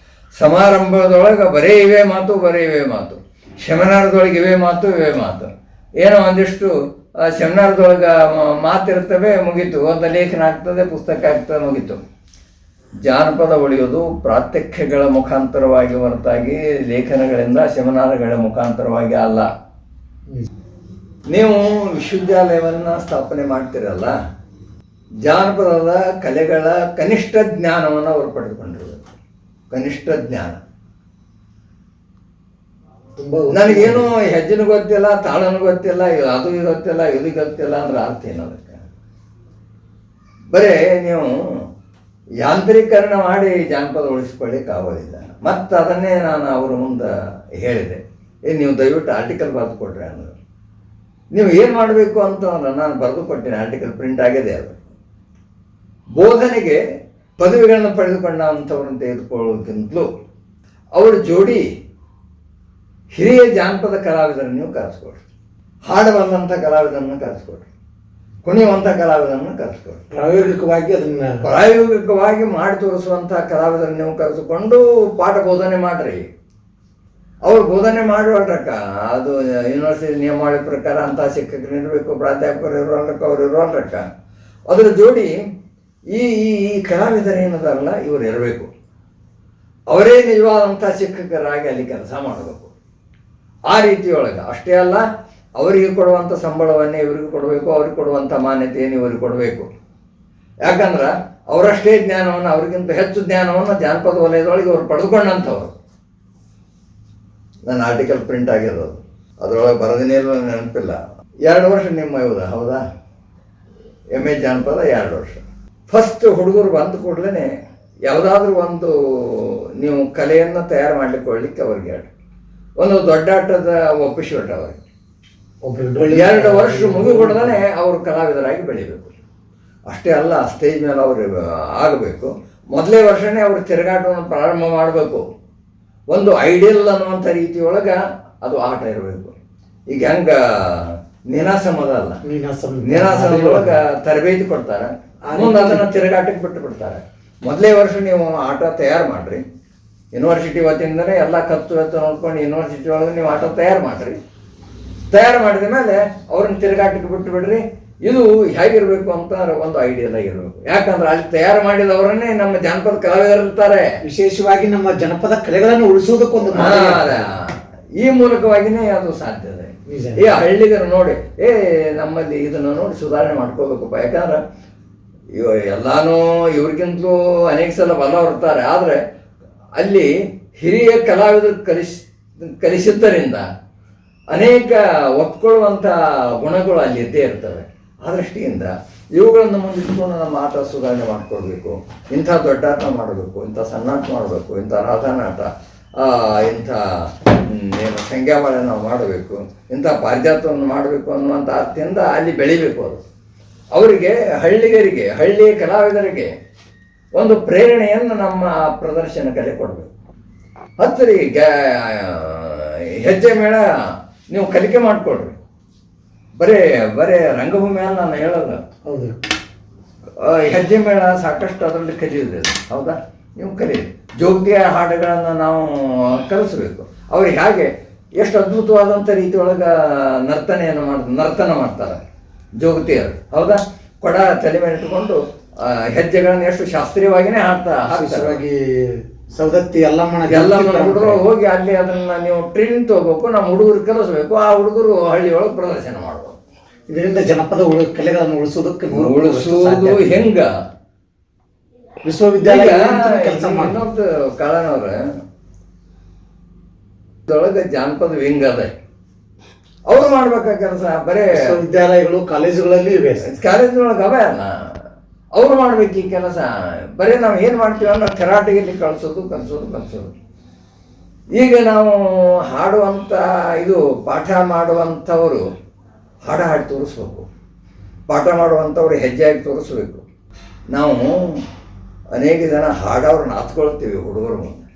Speaker 2: ಸಮಾರಂಭದೊಳಗೆ ಬರೀ ಇವೇ ಮಾತು, ಸೆಮಿನಾರ್ದೊಳಗೆ ಇವೇ ಮಾತು. ಏನೋ ಒಂದಿಷ್ಟು ಸೆಮಿನಾರ್ದೊಳಗೆ ಮಾತಿರ್ತವೆ, ಮುಗೀತು. ಒಂದು ಲೇಖನ ಆಗ್ತದೆ, ಪುಸ್ತಕ ಆಗ್ತದೆ, ಮುಗೀತು. ಜಾನಪದ ಉಳಿಯೋದು ಪ್ರಾತ್ಯಕ್ಷಿಕೆಗಳ ಮುಖಾಂತರವಾಗಿ ಹೊರತಾಗಿ ಲೇಖನಗಳಿಂದ, ಸೆಮಿನಾರ್ಗಳ ಮುಖಾಂತರವಾಗಿ ಅಲ್ಲ. ನೀವು ವಿಶ್ವವಿದ್ಯಾಲಯವನ್ನು ಸ್ಥಾಪನೆ ಮಾಡ್ತೀರಲ್ಲ, ಜಾನಪದದ ಕಲೆಗಳ ಕನಿಷ್ಠ ಜ್ಞಾನವನ್ನು ಅವರು ಪಡೆದುಕೊಂಡಿರಬೇಕು. ಕನಿಷ್ಠ ಜ್ಞಾನ. ನನಗೇನು ಹೆಜ್ಜೆನೂ ಗೊತ್ತಿಲ್ಲ, ತಾಳನೂ ಗೊತ್ತಿಲ್ಲ, ಅದು ಗೊತ್ತಿಲ್ಲ, ಇದು ಗೊತ್ತಿಲ್ಲ ಅಂದ್ರೆ ಅರ್ಥ ಏನದಕ್ಕೆ? ಬರೇ ನೀವು ಯಾಂತ್ರೀಕರಣ ಮಾಡಿ ಜಾನಪದ ಉಳಿಸ್ಕೊಳ್ಳಿಕ್ಕೆ ಆಗೋದಿಲ್ಲ. ಮತ್ತು ಅದನ್ನೇ ನಾನು ಅವ್ರ ಮುಂದೆ ಹೇಳಿದೆ, ನೀವು ದಯವಿಟ್ಟು ಆರ್ಟಿಕಲ್ ಬರೆದು ಕೊಟ್ರೆ ಅಂದ್ರೆ. ನೀವು ಏನು ಮಾಡಬೇಕು ಅಂತ ನಾನು ಬರೆದು ಕೊಟ್ಟೇನೆ, ಆರ್ಟಿಕಲ್ ಪ್ರಿಂಟ್ ಆಗಿದೆ. ಅದು ಬೋಧನೆಗೆ ಪದವಿಗಳನ್ನು ಪಡೆದುಕೊಂಡಂಥವ್ರನ್ನ ತೆಗೆದುಕೊಳ್ಳೋದಕ್ಕಿಂತಲೂ ಅವ್ರ ಜೋಡಿ ಹಿರಿಯ ಜಾನಪದ ಕಲಾವಿದರನ್ನು ನೀವು ಕರೆಸ್ಕೊಡ್ರಿ, ಹಾಡು ಬಂದಂಥ ಕಲಾವಿದರನ್ನು ಕರೆಸ್ಕೊಡ್ರಿ, ಕುಣಿಯುವಂಥ ಕಲಾವಿದರನ್ನು ಕರೆಸ್ಕೊಡ್ರಿ. ಪ್ರಾಯೋಗಿಕವಾಗಿ ಮಾಡಿ ತೋರಿಸುವಂಥ ಕಲಾವಿದರನ್ನು ನೀವು ಕರೆಸಿಕೊಂಡು ಪಾಠ ಬೋಧನೆ ಮಾಡ್ರಿ. ಅವ್ರು ಬೋಧನೆ ಮಾಡುವಲ್ರಕ್ಕ, ಅದು ಯೂನಿವರ್ಸಿಟಿ ನಿಯಮಾವಳಿ ಪ್ರಕಾರ ಅಂಥ ಶಿಕ್ಷಕರು ಇರಬೇಕು, ಪ್ರಾಧ್ಯಾಪಕರು ಇರೋಲ್ರಕ್ಕ, ಅವ್ರು ಇರೋಲ್ರಕ್ಕ. ಅದರ ಜೋಡಿ ಈ ಕಲಾವಿದರೇನದಾರಲ್ಲ ಇವರು ಇರಬೇಕು. ಅವರೇ ನಿಜವಾದಂಥ ಶಿಕ್ಷಕರಾಗಿ ಅಲ್ಲಿ ಕೆಲಸ ಮಾಡಬೇಕು. ಆ ರೀತಿಯೊಳಗೆ ಅಷ್ಟೇ ಅಲ್ಲ, ಅವರಿಗೆ ಕೊಡುವಂಥ ಸಂಬಳವನ್ನೇ ಇವರಿಗೆ ಕೊಡಬೇಕು, ಅವ್ರಿಗೆ ಕೊಡುವಂಥ ಮಾನ್ಯತೆಯನ್ನು ಇವರಿಗೆ ಕೊಡಬೇಕು. ಯಾಕಂದ್ರೆ ಅವರಷ್ಟೇ ಜ್ಞಾನವನ್ನು, ಅವ್ರಿಗಿಂತ ಹೆಚ್ಚು ಜ್ಞಾನವನ್ನು ಜಾನಪದ ವಲಯದೊಳಗೆ ಅವ್ರು ಪಡೆದುಕೊಂಡಂಥವ್ರು. ನನ್ನ ಆರ್ಟಿಕಲ್ ಪ್ರಿಂಟ್ ಆಗಿರೋದು, ಅದರೊಳಗೆ ಬರೋದನ್ನೇ ನೆನಪಿಲ್ಲ. 2 ವರ್ಷ ನಿಮ್ಮ ಹೌದಾ? MA ಜಾನಪದ 2 ವರ್ಷ. ಫಸ್ಟ್ ಹುಡುಗರು ಬಂದ ಕೂಡಲೇ ಯಾವುದಾದ್ರೂ ಒಂದು ನೀವು ಕಲೆಯನ್ನು ತಯಾರು ಮಾಡ್ಲಿಕ್ಕೆ ಅವ್ರಿಗೆ ಹೇಳಿ, ಒಂದು ದೊಡ್ಡ ಆಟದ ಒಪ್ಪಿಸಿಬಿಟ್ಟ ಅವ್ರಿಗೆ. 2 ವರ್ಷ ಮುಗಿಕೊಡ್ದೇ ಅವರು ಕಲಾವಿದರಾಗಿ ಬೆಳಿಬೇಕು. ಅಷ್ಟೇ ಅಲ್ಲ, ಸ್ಟೇಜ್ ಮೇಲೆ ಅವರು ಆಗಬೇಕು. ಮೊದಲೇ ವರ್ಷನೇ ಅವರು ತಿರುಗಾಟವನ್ನು ಪ್ರಾರಂಭ ಮಾಡಬೇಕು. ಒಂದು ಐಡಿಯಲ್ ಅನ್ನುವಂಥ ರೀತಿಯೊಳಗೆ ಅದು ಆಟ ಇರಬೇಕು. ಈಗ ಹೆಂಗೆ ನೀನಾಸಮ ಅಲ್ಲ, ನೀನಾಸಮದೊಳಗೆ ತರಬೇತಿ ಕೊಡ್ತಾರೆ, ಮುಂದೆ ಅದನ್ನು ತಿರುಗಾಟಕ್ಕೆ ಬಿಟ್ಟು ಬಿಡ್ತಾರೆ. ಮೊದಲೇ ವರ್ಷ ನೀವು ಆಟ ತಯಾರು ಮಾಡಿರಿ. ಯೂನಿವರ್ಸಿಟಿ ವತಿಯಿಂದಲೇ ಎಲ್ಲ ಖರ್ಚು ವೆಚ್ಚ ನೋಡ್ಕೊಂಡು ಯೂನಿವರ್ಸಿಟಿ ಒಳಗೆ ನೀವು ಆಟ ತಯಾರು ಮಾಡಿರಿ. ತಯಾರು ಮಾಡಿದ ಮೇಲೆ ಅವ್ರನ್ನ ತಿರುಗಾಟಕ್ಕೆ ಬಿಟ್ಟು ಬಿಡ್ರಿ. ಇದು ಹೇಗಿರ್ಬೇಕು ಅಂತ ಒಂದು ಐಡಿಯಲ್ ಆಗಿರ್ಬೇಕು. ಯಾಕಂದ್ರೆ ಅಲ್ಲಿ ತಯಾರು ಮಾಡಿದವರನ್ನೇ ನಮ್ಮ ಜಾನಪದ ಕಲಾವಿದರಿರ್ತಾರೆ.
Speaker 1: ವಿಶೇಷವಾಗಿ ನಮ್ಮ ಜನಪದ ಕಲೆಗಳನ್ನು ಉಳಿಸೋದಕ್ಕೊಂದು
Speaker 2: ಈ ಮೂಲಕವಾಗಿಯೇ ಅದು ಸಾಧ್ಯತೆ. ಈ ಹಳ್ಳಿಗರು ನೋಡಿ, ನಮ್ಮಲ್ಲಿ ಇದನ್ನು ನೋಡಿ ಸುಧಾರಣೆ ಮಾಡ್ಕೋಬೇಕಪ್ಪ. ಯಾಕಂದ್ರೆ ಎಲ್ಲಾನು ಇವ್ರಿಗಿಂತಲೂ ಅನೇಕ ಸಲ ಬಲ ಇರ್ತಾರೆ. ಆದರೆ ಅಲ್ಲಿ ಹಿರಿಯ ಕಲಾವಿದರು ಕಲಿಸಿದ್ದರಿಂದ ಅನೇಕ ಒಪ್ಕೊಳ್ಳುವಂಥ ಗುಣಗಳು ಅಲ್ಲಿ ಇದ್ದೇ ಇರ್ತವೆ. ಆ ದೃಷ್ಟಿಯಿಂದ ಇವುಗಳನ್ನು ಮುಂದಿಟ್ಕೊಂಡು ನಮ್ಮ ಆಟ ಸುಧಾರಣೆ ಮಾಡಿಕೊಡ್ಬೇಕು. ಇಂಥ ದೊಡ್ಡಾಟ ಮಾಡಬೇಕು, ಇಂಥ ಸಣ್ಣಾಟ ಮಾಡಬೇಕು, ಇಂಥ ರಾಧಾನಾಟ, ಇಂಥ ಏನು ಸಂಖ್ಯಾಮಾಳೆ ನಾವು ಮಾಡಬೇಕು, ಇಂಥ ಪಾರಿಜಾತವನ್ನು ಮಾಡಬೇಕು ಅನ್ನುವಂಥ ಅರ್ಥದಿಂದ ಅಲ್ಲಿ ಬೆಳಿಬೇಕು. ಅದು ಅವರಿಗೆ, ಹಳ್ಳಿಗರಿಗೆ, ಹಳ್ಳಿಯ ಕಲಾವಿದರಿಗೆ ಒಂದು ಪ್ರೇರಣೆಯನ್ನು ನಮ್ಮ ಪ್ರದರ್ಶನ ಕಲೆ ಕೊಡಬೇಕು. ಹತ್ತಿರಿ ಹೆಜ್ಜೆ ಮೇಳ ನೀವು ಕಲಿಕೆ ಮಾಡ್ಕೊಳ್ರಿ. ಬರೇ ರಂಗಭೂಮಿ ಅಲ್ಲ ನಾನು ಹೇಳಲ್ಲ.
Speaker 1: ಹೌದು.
Speaker 2: ಹೆಜ್ಜೆ ಮೇಳ ಸಾಕಷ್ಟು ಅದರಲ್ಲಿ ಕಲಿಯೋದಿದೆ. ಹೌದಾ? ನೀವು ಕಲೀರಿ. ಜೋಗಿಯ ಹಾಡುಗಳನ್ನು ನಾವು ಕಲಿಸ್ಬೇಕು. ಅವ್ರಿಗೆ ಹೇಗೆ ಎಷ್ಟು ಅದ್ಭುತವಾದಂಥ ರೀತಿ ಒಳಗೆ ನರ್ತನ ಮಾಡ್ತಾರೆ ಜೋಗತಿಯರು. ಹೌದಾ? ಕೊಡ ತಲೆ ಮೇಲೆ ಇಟ್ಟುಕೊಂಡು ಹೆಜ್ಜೆಗಳನ್ನು ಎಷ್ಟು ಶಾಸ್ತ್ರೀಯವಾಗಿಯೇ ಹಾಕ್ತಾರೆ.
Speaker 1: ಸವದತ್ತಿ ಎಲ್ಲಮ್ಮನ
Speaker 2: ಹುಡುಗರು ಹೋಗಿ ಅಲ್ಲಿ ಅದನ್ನ ನೀವು ಟ್ರೈನಿಂಗ್ ತಗೋಬೇಕು. ನಮ್ಮ ಹುಡುಗರು ಕಲಿಸ್ಬೇಕು. ಆ ಹುಡುಗರು ಹಳ್ಳಿಯೊಳಗೆ ಪ್ರದರ್ಶನ ಮಾಡಬೇಕು.
Speaker 1: ಇದರಿಂದ ಜನಪದ ಕಲೆಗಳನ್ನು ಉಳಿಸೋದಕ್ಕೆ
Speaker 2: ಹೆಂಗ
Speaker 1: ವಿಶ್ವವಿದ್ಯಾಲಯ ಕೆಲಸ
Speaker 2: ಇನ್ನೊಂದು ಕಾಳನವ್ರ ಒಳಗೆ ಜಾನಪದ ವಿಂಗ್ ಅದ. ಅವ್ರು ಮಾಡ್ಬೇಕ ಕೆಲಸ. ಬರೇ
Speaker 1: ವಿಶ್ವವಿದ್ಯಾಲಯಗಳು ಕಾಲೇಜುಗಳಲ್ಲಿ
Speaker 2: ಕಾಲೇಜುಗಳೊಳಗೆ ಅವೇ ಅಲ್ಲ, ಅವ್ರು ಮಾಡ್ಬೇಕು ಈ ಕೆಲಸ. ಬರೀ ನಾವು ಏನು ಮಾಡ್ತೀವಿ ಅಂದ್ರೆ ಕರಾಟೆಯಲ್ಲಿ ಕಲಿಸೋದು. ಈಗ ನಾವು ಹಾಡುವಂಥ ಇದು ಪಾಠ ಮಾಡುವಂಥವರು ಹಾಡಿ ತೋರಿಸ್ಬೇಕು. ಪಾಠ ಮಾಡುವಂಥವ್ರು ಹೆಜ್ಜೆಯಾಗಿ ತೋರಿಸ್ಬೇಕು. ನಾವು ಅನೇಕ ಜನ ಹಾಡೋರು ನಾಚ್ಕೊಳ್ತೀವಿ ಹುಡುಗರು ಮುಂದೆ.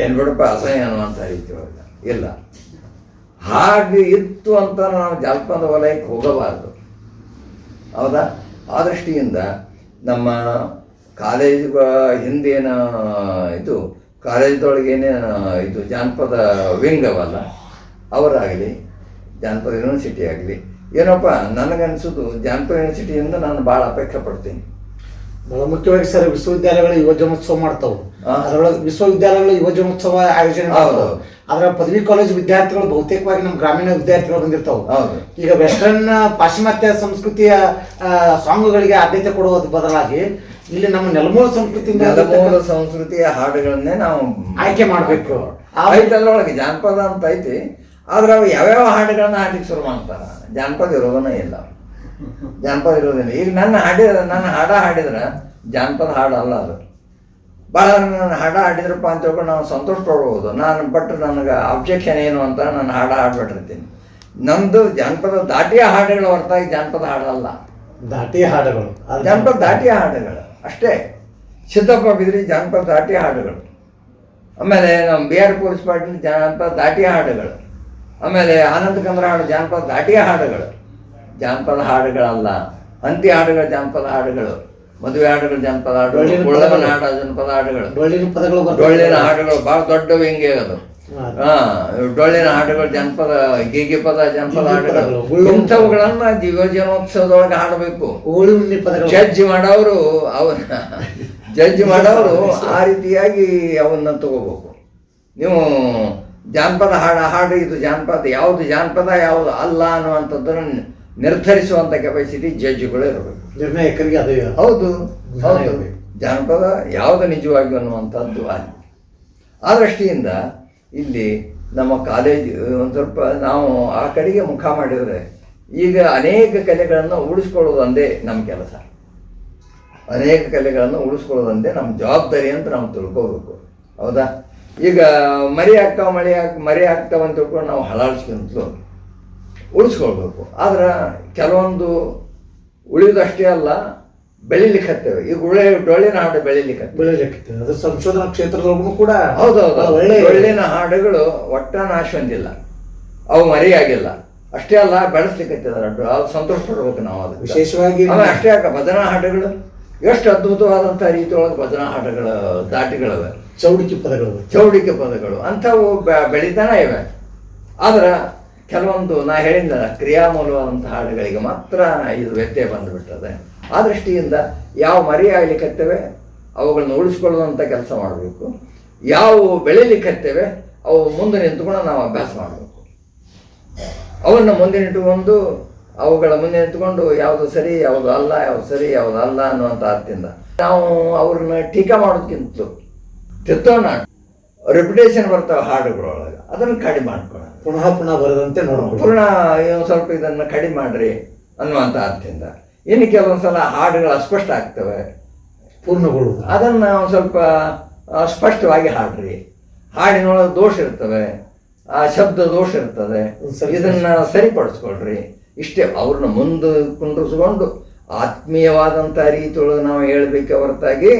Speaker 2: ಏನು ಬಿಡಪ್ಪ ಅಸಹ್ಯ ಅನ್ನುವಂಥ ರೀತಿ ಒಳಗೆ ಇಲ್ಲ. ಹಾಗೆ ಇತ್ತು ಅಂತ ನಾವು ಜಾನಪದ ವಲಯಕ್ಕೆ ಹೋಗಬಾರ್ದು. ಹೌದಾ? ಆ ದೃಷ್ಟಿಯಿಂದ ನಮ್ಮ ಕಾಲೇಜು ಹಿಂದೇನ ಇದು ಕಾಲೇಜದೊಳಗೇನೇನು ಇದು ಜಾನಪದ ವಿಂಗ್ ಅವಲ್ಲ, ಅವರಾಗಲಿ ಜಾನಪದ ಯೂನಿವರ್ಸಿಟಿ ಆಗಲಿ ಏನಪ್ಪ ನನಗನ್ಸೋದು ಜಾನಪದ ಯೂನಿವರ್ಸಿಟಿಯಿಂದ ನಾನು ಭಾಳ ಅಪೇಕ್ಷೆ ಪಡ್ತೀನಿ.
Speaker 1: ಬಹಳ ಮುಖ್ಯವಾಗಿ ಸರ್, ವಿಶ್ವವಿದ್ಯಾಲಯಗಳು ಯುವಜನೋತ್ಸವ ಮಾಡ್ತಾವೆ. ಅದರೊಳಗೆ ವಿಶ್ವವಿದ್ಯಾಲಯಗಳು ಯುವಜನೋತ್ಸವ ಆಯೋಜನೆ ಮಾಡ್ತಾವೆ. ಅದರ ಪದವಿ ಕಾಲೇಜು ವಿದ್ಯಾರ್ಥಿಗಳು ಬಹುತೇಕವಾಗಿ ನಮ್ಮ ಗ್ರಾಮೀಣ ವಿದ್ಯಾರ್ಥಿಗಳು ಬಂದಿರ್ತಾವೆ. ಈಗ ವೆಸ್ಟರ್ನ್ ಪಾಶ್ಚಿಮಾತ್ಯ ಸಂಸ್ಕೃತಿಯ ಸಾಂಗ್ಗಳಿಗೆ ಆದ್ಯತೆ ಕೊಡುವುದ ಬದಲಾಗಿ ಇಲ್ಲಿ ನಮ್ಮ ನೆಲಮೂಲ
Speaker 2: ಸಂಸ್ಕೃತಿಯ ಹಾಡುಗಳನ್ನೇ ನಾವು
Speaker 1: ಆಯ್ಕೆ ಮಾಡಬೇಕು.
Speaker 2: ಆಯ್ತಲ್ಲೊಳಗೆ ಜಾನಪದ ಅಂತ ಐತಿ. ಆದ್ರೆ ಅವು ಯಾವ್ಯಾವ ಹಾಡುಗಳನ್ನ ಹಾಡ್ಲಿಕ್ಕೆ ಶುರು ಮಾಡ್ತಾರ. ಜಾನಪದ ಇರೋದನ್ನ ಇಲ್ಲ. ಈಗ ನನ್ನ ಹಾಡ ಹಾಡಿದ್ರೆ ಜಾನಪದ ಹಾಡು ಅಲ್ಲ ಅದು. ಭಾಳ ನನ್ನ ಹಾಡ ಹಾಡಿದ್ರಪ್ಪ ಅಂತ ಹೇಳ್ಕೊಂಡು ನಾವು ಸಂತೋಷ ಪಡ್ಬೋದು. ನನಗೆ ಅಬ್ಜೆಕ್ಷನ್ ಏನು ಅಂತ ನಾನು ಹಾಡ್ಬಿಟ್ಟಿರ್ತೀನಿ. ನಮ್ಮದು ಜಾನಪದ ದಾಟಿಯ ಹಾಡುಗಳು ಹೊರತಾಗಿ ಜಾನಪದ ಹಾಡಲ್ಲ.
Speaker 1: ದಾಟಿಯ ಹಾಡುಗಳು
Speaker 2: ಜಾನಪದ ದಾಟಿಯ ಹಾಡುಗಳು ಅಷ್ಟೇ. ಸಿದ್ದಪ್ಪ ಬಿದ್ರಿ ಜಾನಪದ ದಾಟಿಯ ಹಾಡುಗಳು. ಆಮೇಲೆ ನಮ್ಮ ಬಿ ಆರ್ ಪೊಲೀಸ್ ಪಾಟೀಲ್ ಜಾನಪದ ದಾಟಿಯ ಹಾಡುಗಳು. ಆಮೇಲೆ ಆನಂದ ಕಂದ್ರ ಹಾಡು ಜಾನಪದ ದಾಟಿಯ ಹಾಡುಗಳು. ಜಾನಪದ ಹಾಡುಗಳಲ್ಲ. ಅಂತ್ಯ ಹಾಡುಗಳು ಜಾನಪದ ಹಾಡುಗಳು. ಮದುವೆ ಹಾಡುಗಳು ಜಾನಪದ ಹಾಡುಗಳು. ಒಳ್ಳವನ ಹಾಡು ಜನಪದ ಹಾಡುಗಳು. ಡೊಳ್ಳಿನ ಹಾಡುಗಳು ಭಾಳ ದೊಡ್ಡವು ಹಿಂಗೆ ಅದು. ಡೊಳ್ಳಿನ ಹಾಡುಗಳು ಜನಪದ, ಗೀಗಿ ಪದ ಜನಪದ ಹಾಡುಗಳು. ಇಂಥವುಗಳನ್ನ ಯುವಜನೋತ್ಸವದೊಳಗೆ ಹಾಡಬೇಕು. ಜಡ್ಜ್ ಮಾಡೋರು ಆ ರೀತಿಯಾಗಿ ಅವನ್ನ ತಗೋಬೇಕು. ನೀವು ಜಾನಪದ ಹಾಡು ಇದು ಜಾನಪದ ಯಾವುದು ಯಾವುದು ಅಲ್ಲ ಅನ್ನುವಂಥದ್ದನ್ನು ನಿರ್ಧರಿಸುವಂಥ ಕೆಪಾಸಿಟಿ ಜಡ್ಜ್ಗಳು ಇರಬೇಕು,
Speaker 1: ನಿರ್ಣಾಯಕರಿಗೆ. ಅದೇ
Speaker 2: ಹೌದು. ಜಾನಪದ ಯಾವುದು ನಿಜವಾಗಿ ಅನ್ನುವಂಥದ್ದು ಅಲ್ಲಿ. ಆ ದೃಷ್ಟಿಯಿಂದ ಇಲ್ಲಿ ನಮ್ಮ ಕಾಲೇಜು ಒಂದು ಸ್ವಲ್ಪ ನಾವು ಆ ಕಡೆಗೆ ಮುಖ ಮಾಡಿದರೆ ಈಗ ಅನೇಕ ಕಲೆಗಳನ್ನು ಉಳಿಸ್ಕೊಳ್ಳೋದಂದೇ ನಮ್ಮ ಕೆಲಸ. ಅನೇಕ ಕಲೆಗಳನ್ನು ಉಳಿಸ್ಕೊಳ್ಳೋದಂದೇ ನಮ್ಮ ಜವಾಬ್ದಾರಿ ಅಂತ ನಾವು ತಿಳ್ಕೋಬೇಕು. ಹೌದಾ? ಈಗ ಮರಿ ಆಗ್ತಾವ ಅಂತ ತಿಳ್ಕೊಂಡು ನಾವು ಹಲಾಳಿಸ್ಕೊಂತಲೂ ಉಳಿಸ್ಕೊಳ್ಬೇಕು. ಆದ್ರೆ ಕೆಲವೊಂದು ಉಳಿದಷ್ಟೇ ಅಲ್ಲ, ಬೆಳಿಲಿಕ್ಕತ್ತೇವೆ. ಈಗ ಡೊಳ್ಳಿನ ಹಾಡು ಬೆಳಿಲಿಕ್ಕೆ
Speaker 1: ಅದು ಸಂಶೋಧನಾ ಕ್ಷೇತ್ರದೊಳಗೂ ಕೂಡ
Speaker 2: ಹೌದೌದು. ಡೊಳ್ಳಿನ ಹಾಡುಗಳು ಒಟ್ಟ ನಾಶ ಹೊಂದಿಲ್ಲ, ಅವು ಮರೆಯಾಗಿಲ್ಲ. ಅಷ್ಟೇ ಅಲ್ಲ, ಬೆಳೆಸ್ಲಿಕ್ಕತ್ತಿದ್ದಾರೆ. ಅದು ಸಂತೋಷ ಪಡ್ಬೇಕು ನಾವು. ಅದು
Speaker 1: ವಿಶೇಷವಾಗಿ
Speaker 2: ಅಷ್ಟೇ ಯಾಕೆ ಭಜನಾ ಹಾಡುಗಳು ಎಷ್ಟು ಅದ್ಭುತವಾದಂಥ ರೀತಿ ಒಳಗೆ ಭಜನಾ ಹಾಡುಗಳ ದಾಟಿಗಳವೆ, ಚೌಡಿಕೆ ಪದಗಳು ಅಂಥವು ಬೆಳೀತಾನೆ ಇವೆ. ಆದ್ರೆ ಕೆಲವೊಂದು ನಾ ಹೇಳಿದ ಕ್ರಿಯಾಮೂಲವಾದಂಥ ಹಾಡುಗಳಿಗೆ ಮಾತ್ರ ಇದು ವ್ಯತ್ಯಯ ಬಂದುಬಿಟ್ಟದೆ. ಆ ದೃಷ್ಟಿಯಿಂದ ಯಾವ ಮರಿ ಆಗ್ಲಿಕ್ಕತ್ತೇವೆ ಅವುಗಳನ್ನ ಉಳಿಸ್ಕೊಳ್ಳುವಂಥ ಕೆಲಸ ಮಾಡಬೇಕು. ಯಾವ ಬೆಳೀಲಿಕ್ಕತ್ತೇವೆ ಅವು ಮುಂದೆ ನಿಂತ್ಕೊಂಡು ನಾವು ಅಭ್ಯಾಸ ಮಾಡಬೇಕು. ಅವನ್ನು ಮುಂದೆ ನಿಂತುಕೊಂಡು ಅವುಗಳ ಮುಂದೆ ನಿಂತ್ಕೊಂಡು ಯಾವುದು ಸರಿ ಯಾವುದು ಅಲ್ಲ, ಯಾವುದು ಸರಿ ಯಾವುದು ಅಲ್ಲ ಅನ್ನುವಂಥ ಅರ್ಥದಿಂದ ನಾವು ಅವ್ರನ್ನ ಟೀಕಾ ಮಾಡೋದಕ್ಕಿಂತ ತಿತ್ತೋಣ ರೆಪ್ಯುಟೇಷನ್ ಬರ್ತಾವೆ ಹಾಡುಗಳೊಳಗೆ, ಅದನ್ನು ಕಡಿಮೆ ಮಾಡ್ಕೊಳ್ಳೋಣ.
Speaker 1: ಪುನಃ ಬರದಂತೆ
Speaker 2: ಸ್ವಲ್ಪ ಇದನ್ನು ಕಡಿಮೆ ಮಾಡ್ರಿ ಅನ್ನುವಂಥ ಅರ್ಥದಿಂದ. ಇನ್ನು ಕೆಲವೊಂದ್ಸಲ ಹಾಡುಗಳು ಅಸ್ಪಷ್ಟ ಆಗ್ತವೆ,
Speaker 1: ಪೂರ್ಣಗೊಳ್ಳುವುದು.
Speaker 2: ಅದನ್ನು ಒಂದು ಸ್ವಲ್ಪ ಸ್ಪಷ್ಟವಾಗಿ ಹಾಡ್ರಿ. ಹಾಡಿನೊಳಗೆ ದೋಷ ಇರ್ತವೆ, ಆ ಶಬ್ದ ದೋಷ ಇರ್ತದೆ, ಇದನ್ನ ಸರಿಪಡಿಸ್ಕೊಳ್ರಿ. ಇಷ್ಟೇ. ಅವ್ರನ್ನ ಮುಂದೆ ಕುಂಡ್ರಿಸ್ಕೊಂಡು ಆತ್ಮೀಯವಾದಂಥ ರೀತಿಯೊಳಗೆ ನಾವು ಹೇಳಬೇಕೆ ಹೊರತಾಗಿ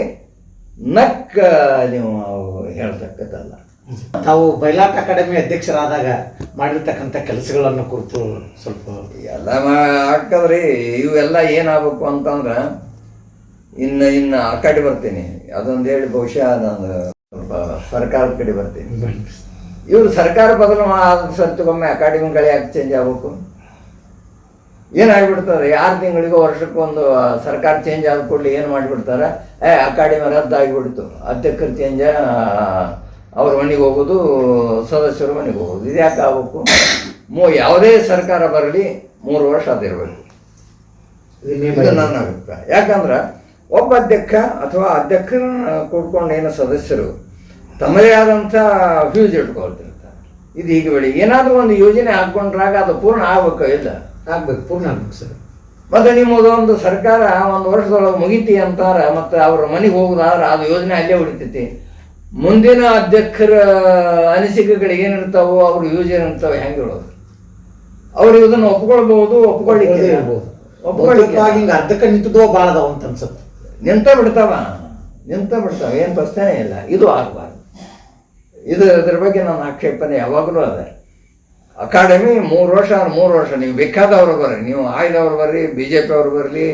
Speaker 2: ನಕ್ಕ ನೀವು ಹೇಳ್ತಕ್ಕದ್ದಲ್ಲ.
Speaker 1: ತಾವು ಬಯಲಾಟ ಅಕಾಡೆಮಿ ಅಧ್ಯಕ್ಷರಾದಾಗ ಮಾಡಿರ್ತಕ್ಕಂಥ ಕೆಲಸಗಳನ್ನು ಕುರಿತು ಸ್ವಲ್ಪ
Speaker 2: ಎಲ್ಲ ಹಾಕದ್ರಿ. ಇವೆಲ್ಲ ಏನಾಗಬೇಕು ಅಂತಂದ್ರೆ ಇನ್ನು ಆ ಕಡೆ ಬರ್ತೀನಿ, ಅದೊಂದು ಹೇಳಿ ಬಹುಶಃ ನಾನು ಸ್ವಲ್ಪ ಸರ್ಕಾರದ ಕಡೆ ಬರ್ತೀನಿ. ಇವರು ಸರ್ಕಾರ ಬದಲು ಸತ್ತಿಗೊಮ್ಮೆ ಅಕಾಡೆಮಿಗಳು ಯಾಕೆ ಚೇಂಜ್ ಆಗಬೇಕು? ಏನಾಗ್ಬಿಡ್ತಾರೆ, 6 ತಿಂಗಳಿಗೋ ವರ್ಷಕ್ಕೊಂದು ಸರ್ಕಾರ ಚೇಂಜ್ ಆದ ಕೂಡಲೇ ಏನು ಮಾಡಿಬಿಡ್ತಾರೆ, ಅಕಾಡೆಮಿ ರದ್ದಾಗಿಬಿಡ್ತು, ಅಧ್ಯಕ್ಷರು ಚೇಂಜ, ಅವ್ರ ಮನೆಗೆ ಹೋಗೋದು, ಸದಸ್ಯರ ಮನೆಗೆ ಹೋಗೋದು. ಇದು ಯಾಕೆ ಆಗಬೇಕು? ಯಾವುದೇ ಸರ್ಕಾರ ಬರಲಿ 3 ವರ್ಷ ಅದಿರಬೇಕು. ಇದು ನನ್ನ ಅಭಿಪ್ರಾಯ. ಯಾಕಂದ್ರೆ ಒಬ್ಬ ಅಧ್ಯಕ್ಷ ಅಥವಾ ಅಧ್ಯಕ್ಷರನ್ನ ಕೂಡ್ಕೊಂಡು ಏನೋ ಸದಸ್ಯರು ತಮ್ಮದೇ ಆದಂಥ ಫ್ಯೂಸ್ ಇಟ್ಕೊಳ್ತಿರ್ತಾರೆ. ಇದು ಹೀಗೆ ಬೆಳಿ ಏನಾದರೂ ಒಂದು ಯೋಜನೆ ಹಾಕ್ಕೊಂಡ್ರಾಗ ಅದು ಪೂರ್ಣ ಆಗ್ಬೇಕು, ಇಲ್ಲ
Speaker 1: ಆಗ್ಬೇಕು, ಪೂರ್ಣ ಆಗ್ಬೇಕು ಸರ್.
Speaker 2: ಮತ್ತು ನಿಮ್ಮದೊಂದು ಸರ್ಕಾರ 1 ವರ್ಷದೊಳಗೆ ಮುಗಿತಿ ಅಂತಾರೆ, ಮತ್ತು ಅವ್ರ ಮನೆಗೆ ಹೋಗೋದಾದ್ರೆ ಅದು ಯೋಜನೆ ಅಲ್ಲೇ ಉಳಿತೈತಿ. ಮುಂದಿನ ಅಧ್ಯಕ್ಷರ ಅನಿಸಿಕೆಗಳು ಏನಿರ್ತಾವೋ ಅವ್ರ ಯೋಜನೆ ಇರ್ತಾವೆ, ಹೆಂಗೆ ಹೇಳೋದು? ಅವ್ರು ಇದನ್ನು ಒಪ್ಕೊಳ್ಬಹುದು, ಒಪ್ಕೊಳ್ಳಿಕ್ಕೆ
Speaker 1: ಹಿಂಗೆ ಅರ್ಧಕ್ಕೆ ನಿಂತದೋ ಭಾಳ ಅದಾವ ಅಂತ ಅನ್ಸುತ್ತೆ.
Speaker 2: ನಿಂತ ಬಿಡ್ತಾವ, ಏನು ಪ್ರಶ್ನೆ ಇಲ್ಲ. ಇದು ಆಗಬಾರ್ದು. ಇದ್ರ ಬಗ್ಗೆ ನನ್ನ ಆಕ್ಷೇಪಣೆ ಯಾವಾಗಲೂ ಅದ. ಅಕಾಡೆಮಿ 3 ವರ್ಷ 3 ವರ್ಷ ನೀವು ಬೇಕಾದವ್ರು ಬರ್ರಿ, ನೀವು ಆಯ್ದವ್ರು ಬರ್ರಿ, BJP ಅವ್ರು ಬರಲಿ,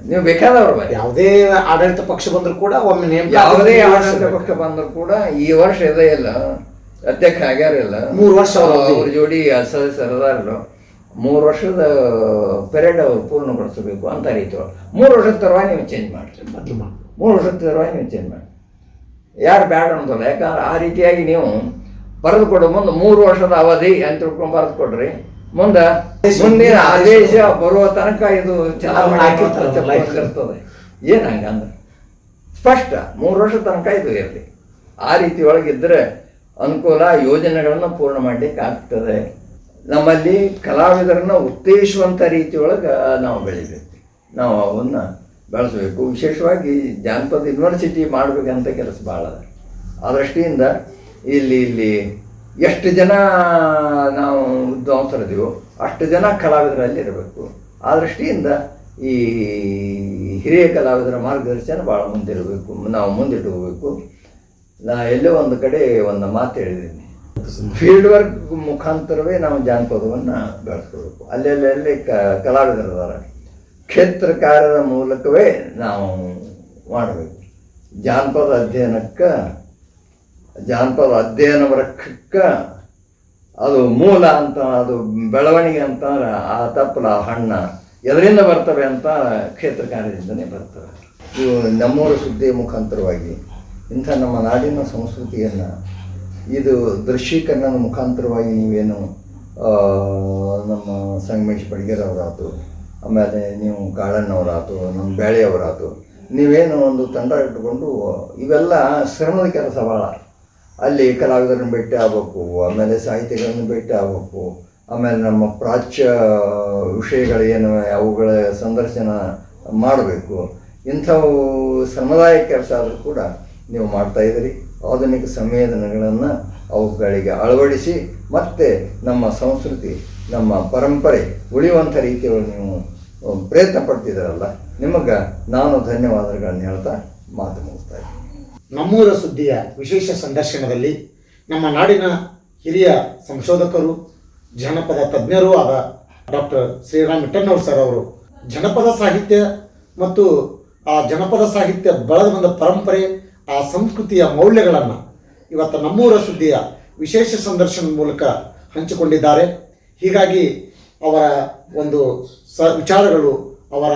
Speaker 2: ನೀವು ಬೇಕಾದವ್ರು ಬರ್ರಿ.
Speaker 1: ಯಾವುದೇ ಆಡಳಿತ ಪಕ್ಷ ಬಂದರೂ ಕೂಡ ಒಮ್ಮೆ
Speaker 2: ಯಾವುದೇ ಆಡಳಿತ ಪಕ್ಷ ಬಂದರೂ ಕೂಡ ಈ ವರ್ಷ ಇದೇ ಇಲ್ಲ, ಅಧ್ಯಕ್ಷ ಆಗ್ಯಾರಿಲ್ಲ,
Speaker 1: 3 ವರ್ಷ
Speaker 2: ಅವ್ರ ಜೋಡಿ ಸದಸ್ಯರದಾರರು 3 ವರ್ಷದ ಪೀರಿಯಡ್ ಅವ್ರು ಪೂರ್ಣಗೊಳಿಸಬೇಕು ಅಂತ ರೀತಿ 3 ವರ್ಷದ ತರುವಾಯ ನೀವು ಚೇಂಜ್ ಮಾಡಿರಿ. 3 ವರ್ಷದ ತರುವಾಯ ನೀವು ಚೇಂಜ್ ಮಾಡಿ, ಯಾರು ಬ್ಯಾಡ ಅನ್ನೋದಲ್ಲ. ಯಾಕಂದ್ರೆ ಆ ರೀತಿಯಾಗಿ ನೀವು ಬರೆದು ಕೊಡು, ಮುಂದೆ 3 ವರ್ಷದ ಅವಧಿ ಅಂತ ತಿಳ್ಕೊಂಡು ಬರೆದು ಕೊಡ್ರಿ. ಮುಂದಿನ ಆದೇಶ ಬರುವ ತನಕ ಇದು ಇರ್ತದೆ. ಏನು ಹಂಗಂದ್ರೆ ಸ್ಪಷ್ಟ 3 ವರ್ಷದ ತನಕ ಇದು ಇರಲಿ. ಆ ರೀತಿ ಒಳಗಿದ್ರೆ ಅನುಕೂಲ, ಯೋಜನೆಗಳನ್ನು ಪೂರ್ಣ ಮಾಡಲಿಕ್ಕೆ ಆಗ್ತದೆ. ನಮ್ಮಲ್ಲಿ ಕಲಾವಿದರನ್ನ ಉತ್ತೇಜಿಸುವಂಥ ರೀತಿಯೊಳಗೆ ನಾವು ಬೆಳಿಬೇಕು, ನಾವು ಅವನ್ನ ಬೆಳೆಸಬೇಕು. ವಿಶೇಷವಾಗಿ ಜಾನಪದ ಯೂನಿವರ್ಸಿಟಿ ಮಾಡಬೇಕಂತ ಕೆಲಸ ಭಾಳ ಅದ. ಆ ದೃಷ್ಟಿಯಿಂದ ಇಲ್ಲಿ ಎಷ್ಟು ಜನ ನಾವು ವಿದ್ವಾಂಸರಿದೀವೋ ಅಷ್ಟು ಜನ ಕಲಾವಿದರಲ್ಲಿ ಇರಬೇಕು. ಆ ದೃಷ್ಟಿಯಿಂದ ಈ ಹಿರಿಯ ಕಲಾವಿದರ ಮಾರ್ಗದರ್ಶನ ಭಾಳ ಮುಂದಿರಬೇಕು, ನಾವು ಮುಂದಿಟ್ಟು ನಾ ಎಲ್ಲೋ ಒಂದು ಕಡೆ ಒಂದು ಮಾತು ಹೇಳಿದ್ದೀನಿ, ಫೀಲ್ಡ್ ವರ್ಕ್ ಮುಖಾಂತರವೇ ನಾವು ಜಾನಪದವನ್ನು ಬೆಳೆಸ್ಕೋಬೇಕು. ಅಲ್ಲೆಲ್ಲಿ ಕಲಾವಿದರದಾರ, ಕ್ಷೇತ್ರ ಕಾರ್ಯದ ಮೂಲಕವೇ ನಾವು ಮಾಡಬೇಕು. ಜಾನಪದ ಅಧ್ಯಯನ ವೃಕ್ಷಕ್ಕೆ ಅದು ಮೂಲ ಅಂತ, ಅದು ಬೆಳವಣಿಗೆ ಅಂತಾರೆ. ಆ ತಪ್ಪಲ ಹಣ್ಣ ಎದರಿಂದ ಬರ್ತವೆ ಅಂತ ಕ್ಷೇತ್ರ ಕಾರ್ಯದಿಂದನೇ ಬರ್ತವೆ. ಇವು ನಮ್ಮೂರ ಸುದ್ದಿಯ ಮುಖಾಂತರವಾಗಿ ಇಂಥ ನಮ್ಮ ನಾಡಿನ ಸಂಸ್ಕೃತಿಯನ್ನು ಇದು ದೃಶ್ಯೀಕರಣದ ಮುಖಾಂತರವಾಗಿ ನೀವೇನು ನಮ್ಮ ಸಂಗಮೇಶ್ ಬಡಿಗೇರವರಾತು, ಆಮೇಲೆ ನೀವು ಕಾಳಣ್ಣವರಾತು, ನಮ್ಮ ಬ್ಯಾಳಿಯವರಾತು, ನೀವೇನು ಒಂದು ತಂಡ ಇಟ್ಟುಕೊಂಡು ಇವೆಲ್ಲ ಶ್ರಮದ ಕೆಲಸ ಭಾಳ. ಅಲ್ಲಿ ಕಲಾವಿದರನ್ನು ಭೇಟಿ ಆಗಬೇಕು, ಆಮೇಲೆ ಸಾಹಿತ್ಯಗಳನ್ನು ಭೇಟಿ ಆಗಬೇಕು, ಆಮೇಲೆ ನಮ್ಮ ಪ್ರಾಚ್ಯ ವಿಷಯಗಳೇನು ಅವುಗಳ ಸಂದರ್ಶನ ಮಾಡಬೇಕು. ಇಂಥವು ಶ್ರಮದಾಯಕ ಕೆಲಸ ಆದರೂ ಕೂಡ ನೀವು ಮಾಡ್ತಾಯಿದ್ದೀರಿ. ಆಧುನಿಕ ಸಂವೇದನೆಗಳನ್ನು ಅವುಗಳಿಗೆ ಅಳವಡಿಸಿ ಮತ್ತೆ ನಮ್ಮ ಸಂಸ್ಕೃತಿ, ನಮ್ಮ ಪರಂಪರೆ ಉಳಿಯುವಂಥ ರೀತಿಯಲ್ಲಿ ನೀವು ಪ್ರಯತ್ನ ಪಡ್ತಿದ್ದೀರಲ್ಲ, ನಿಮಗೆ ನಾನು ಧನ್ಯವಾದಗಳನ್ನು ಹೇಳ್ತಾ ಮಾತು ಮುಗಿಸ್ತಾ ಇದ್ದೀನಿ.
Speaker 1: ನಮ್ಮೂರ ಸುದ್ದಿಯ ವಿಶೇಷ ಸಂದರ್ಶನದಲ್ಲಿ ನಮ್ಮ ನಾಡಿನ ಹಿರಿಯ ಸಂಶೋಧಕರು, ಜನಪದ ತಜ್ಞರೂ ಆದ ಡಾಕ್ಟರ್ ಶ್ರೀರಾಮ್ ಇಟ್ಟಣ್ಣವ್ರು ಸರ್ ಅವರು ಜನಪದ ಸಾಹಿತ್ಯ ಮತ್ತು ಆ ಜನಪದ ಸಾಹಿತ್ಯ ಬೆಳೆದು ಬಂದ ಪರಂಪರೆ, ಆ ಸಂಸ್ಕೃತಿಯ ಮೌಲ್ಯಗಳನ್ನು ಇವತ್ತು ನಮ್ಮೂರ ಸುದ್ದಿಯ ವಿಶೇಷ ಸಂದರ್ಶನದ ಮೂಲಕ ಹಂಚಿಕೊಂಡಿದ್ದಾರೆ. ಹೀಗಾಗಿ ಅವರ ಒಂದು ವಿಚಾರಗಳು, ಅವರ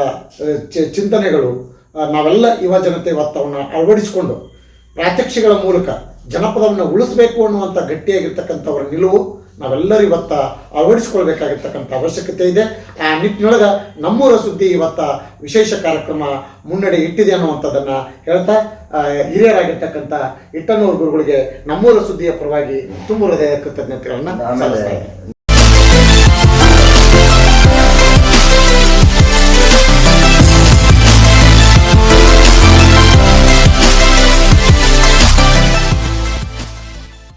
Speaker 1: ಚಿಂತನೆಗಳು ನಾವೆಲ್ಲ ಯುವ ಜನತೆ ಇವತ್ತು ಅವನ್ನ ಅಳವಡಿಸಿಕೊಂಡು ಪ್ರಾತ್ಯಕ್ಷಿಗಳ ಮೂಲಕ ಜನಪದವನ್ನು ಉಳಿಸಬೇಕು ಅನ್ನುವಂಥ ಗಟ್ಟಿಯಾಗಿರ್ತಕ್ಕಂಥವರ ನಿಲುವು ನಾವೆಲ್ಲರೂ ಇವತ್ತು ಅಳವಡಿಸ್ಕೊಳ್ಬೇಕಾಗಿರ್ತಕ್ಕಂಥ ಅವಶ್ಯಕತೆ ಇದೆ. ಆ ನಿಟ್ಟಿನೊಳಗೆ ನಮ್ಮೂರ ಸುದ್ದಿ ಇವತ್ತು ವಿಶೇಷ ಕಾರ್ಯಕ್ರಮ ಮುನ್ನಡೆ ಇಟ್ಟಿದೆ ಅನ್ನುವಂಥದ್ದನ್ನು ಹೇಳ್ತಾ ಹಿರಿಯರಾಗಿರ್ತಕ್ಕಂಥ ಇಟ್ಟಣ್ಣವ್ರ ಗುರುಗಳಿಗೆ ನಮ್ಮೂರ ಸುದ್ದಿಯ ಪರವಾಗಿ ತುಂಬ ಹೃದಯ ಕೃತಜ್ಞತೆಗಳನ್ನು ಸಲ್ಲಿಸ್ತಾ ಇದ್ದೇನೆ.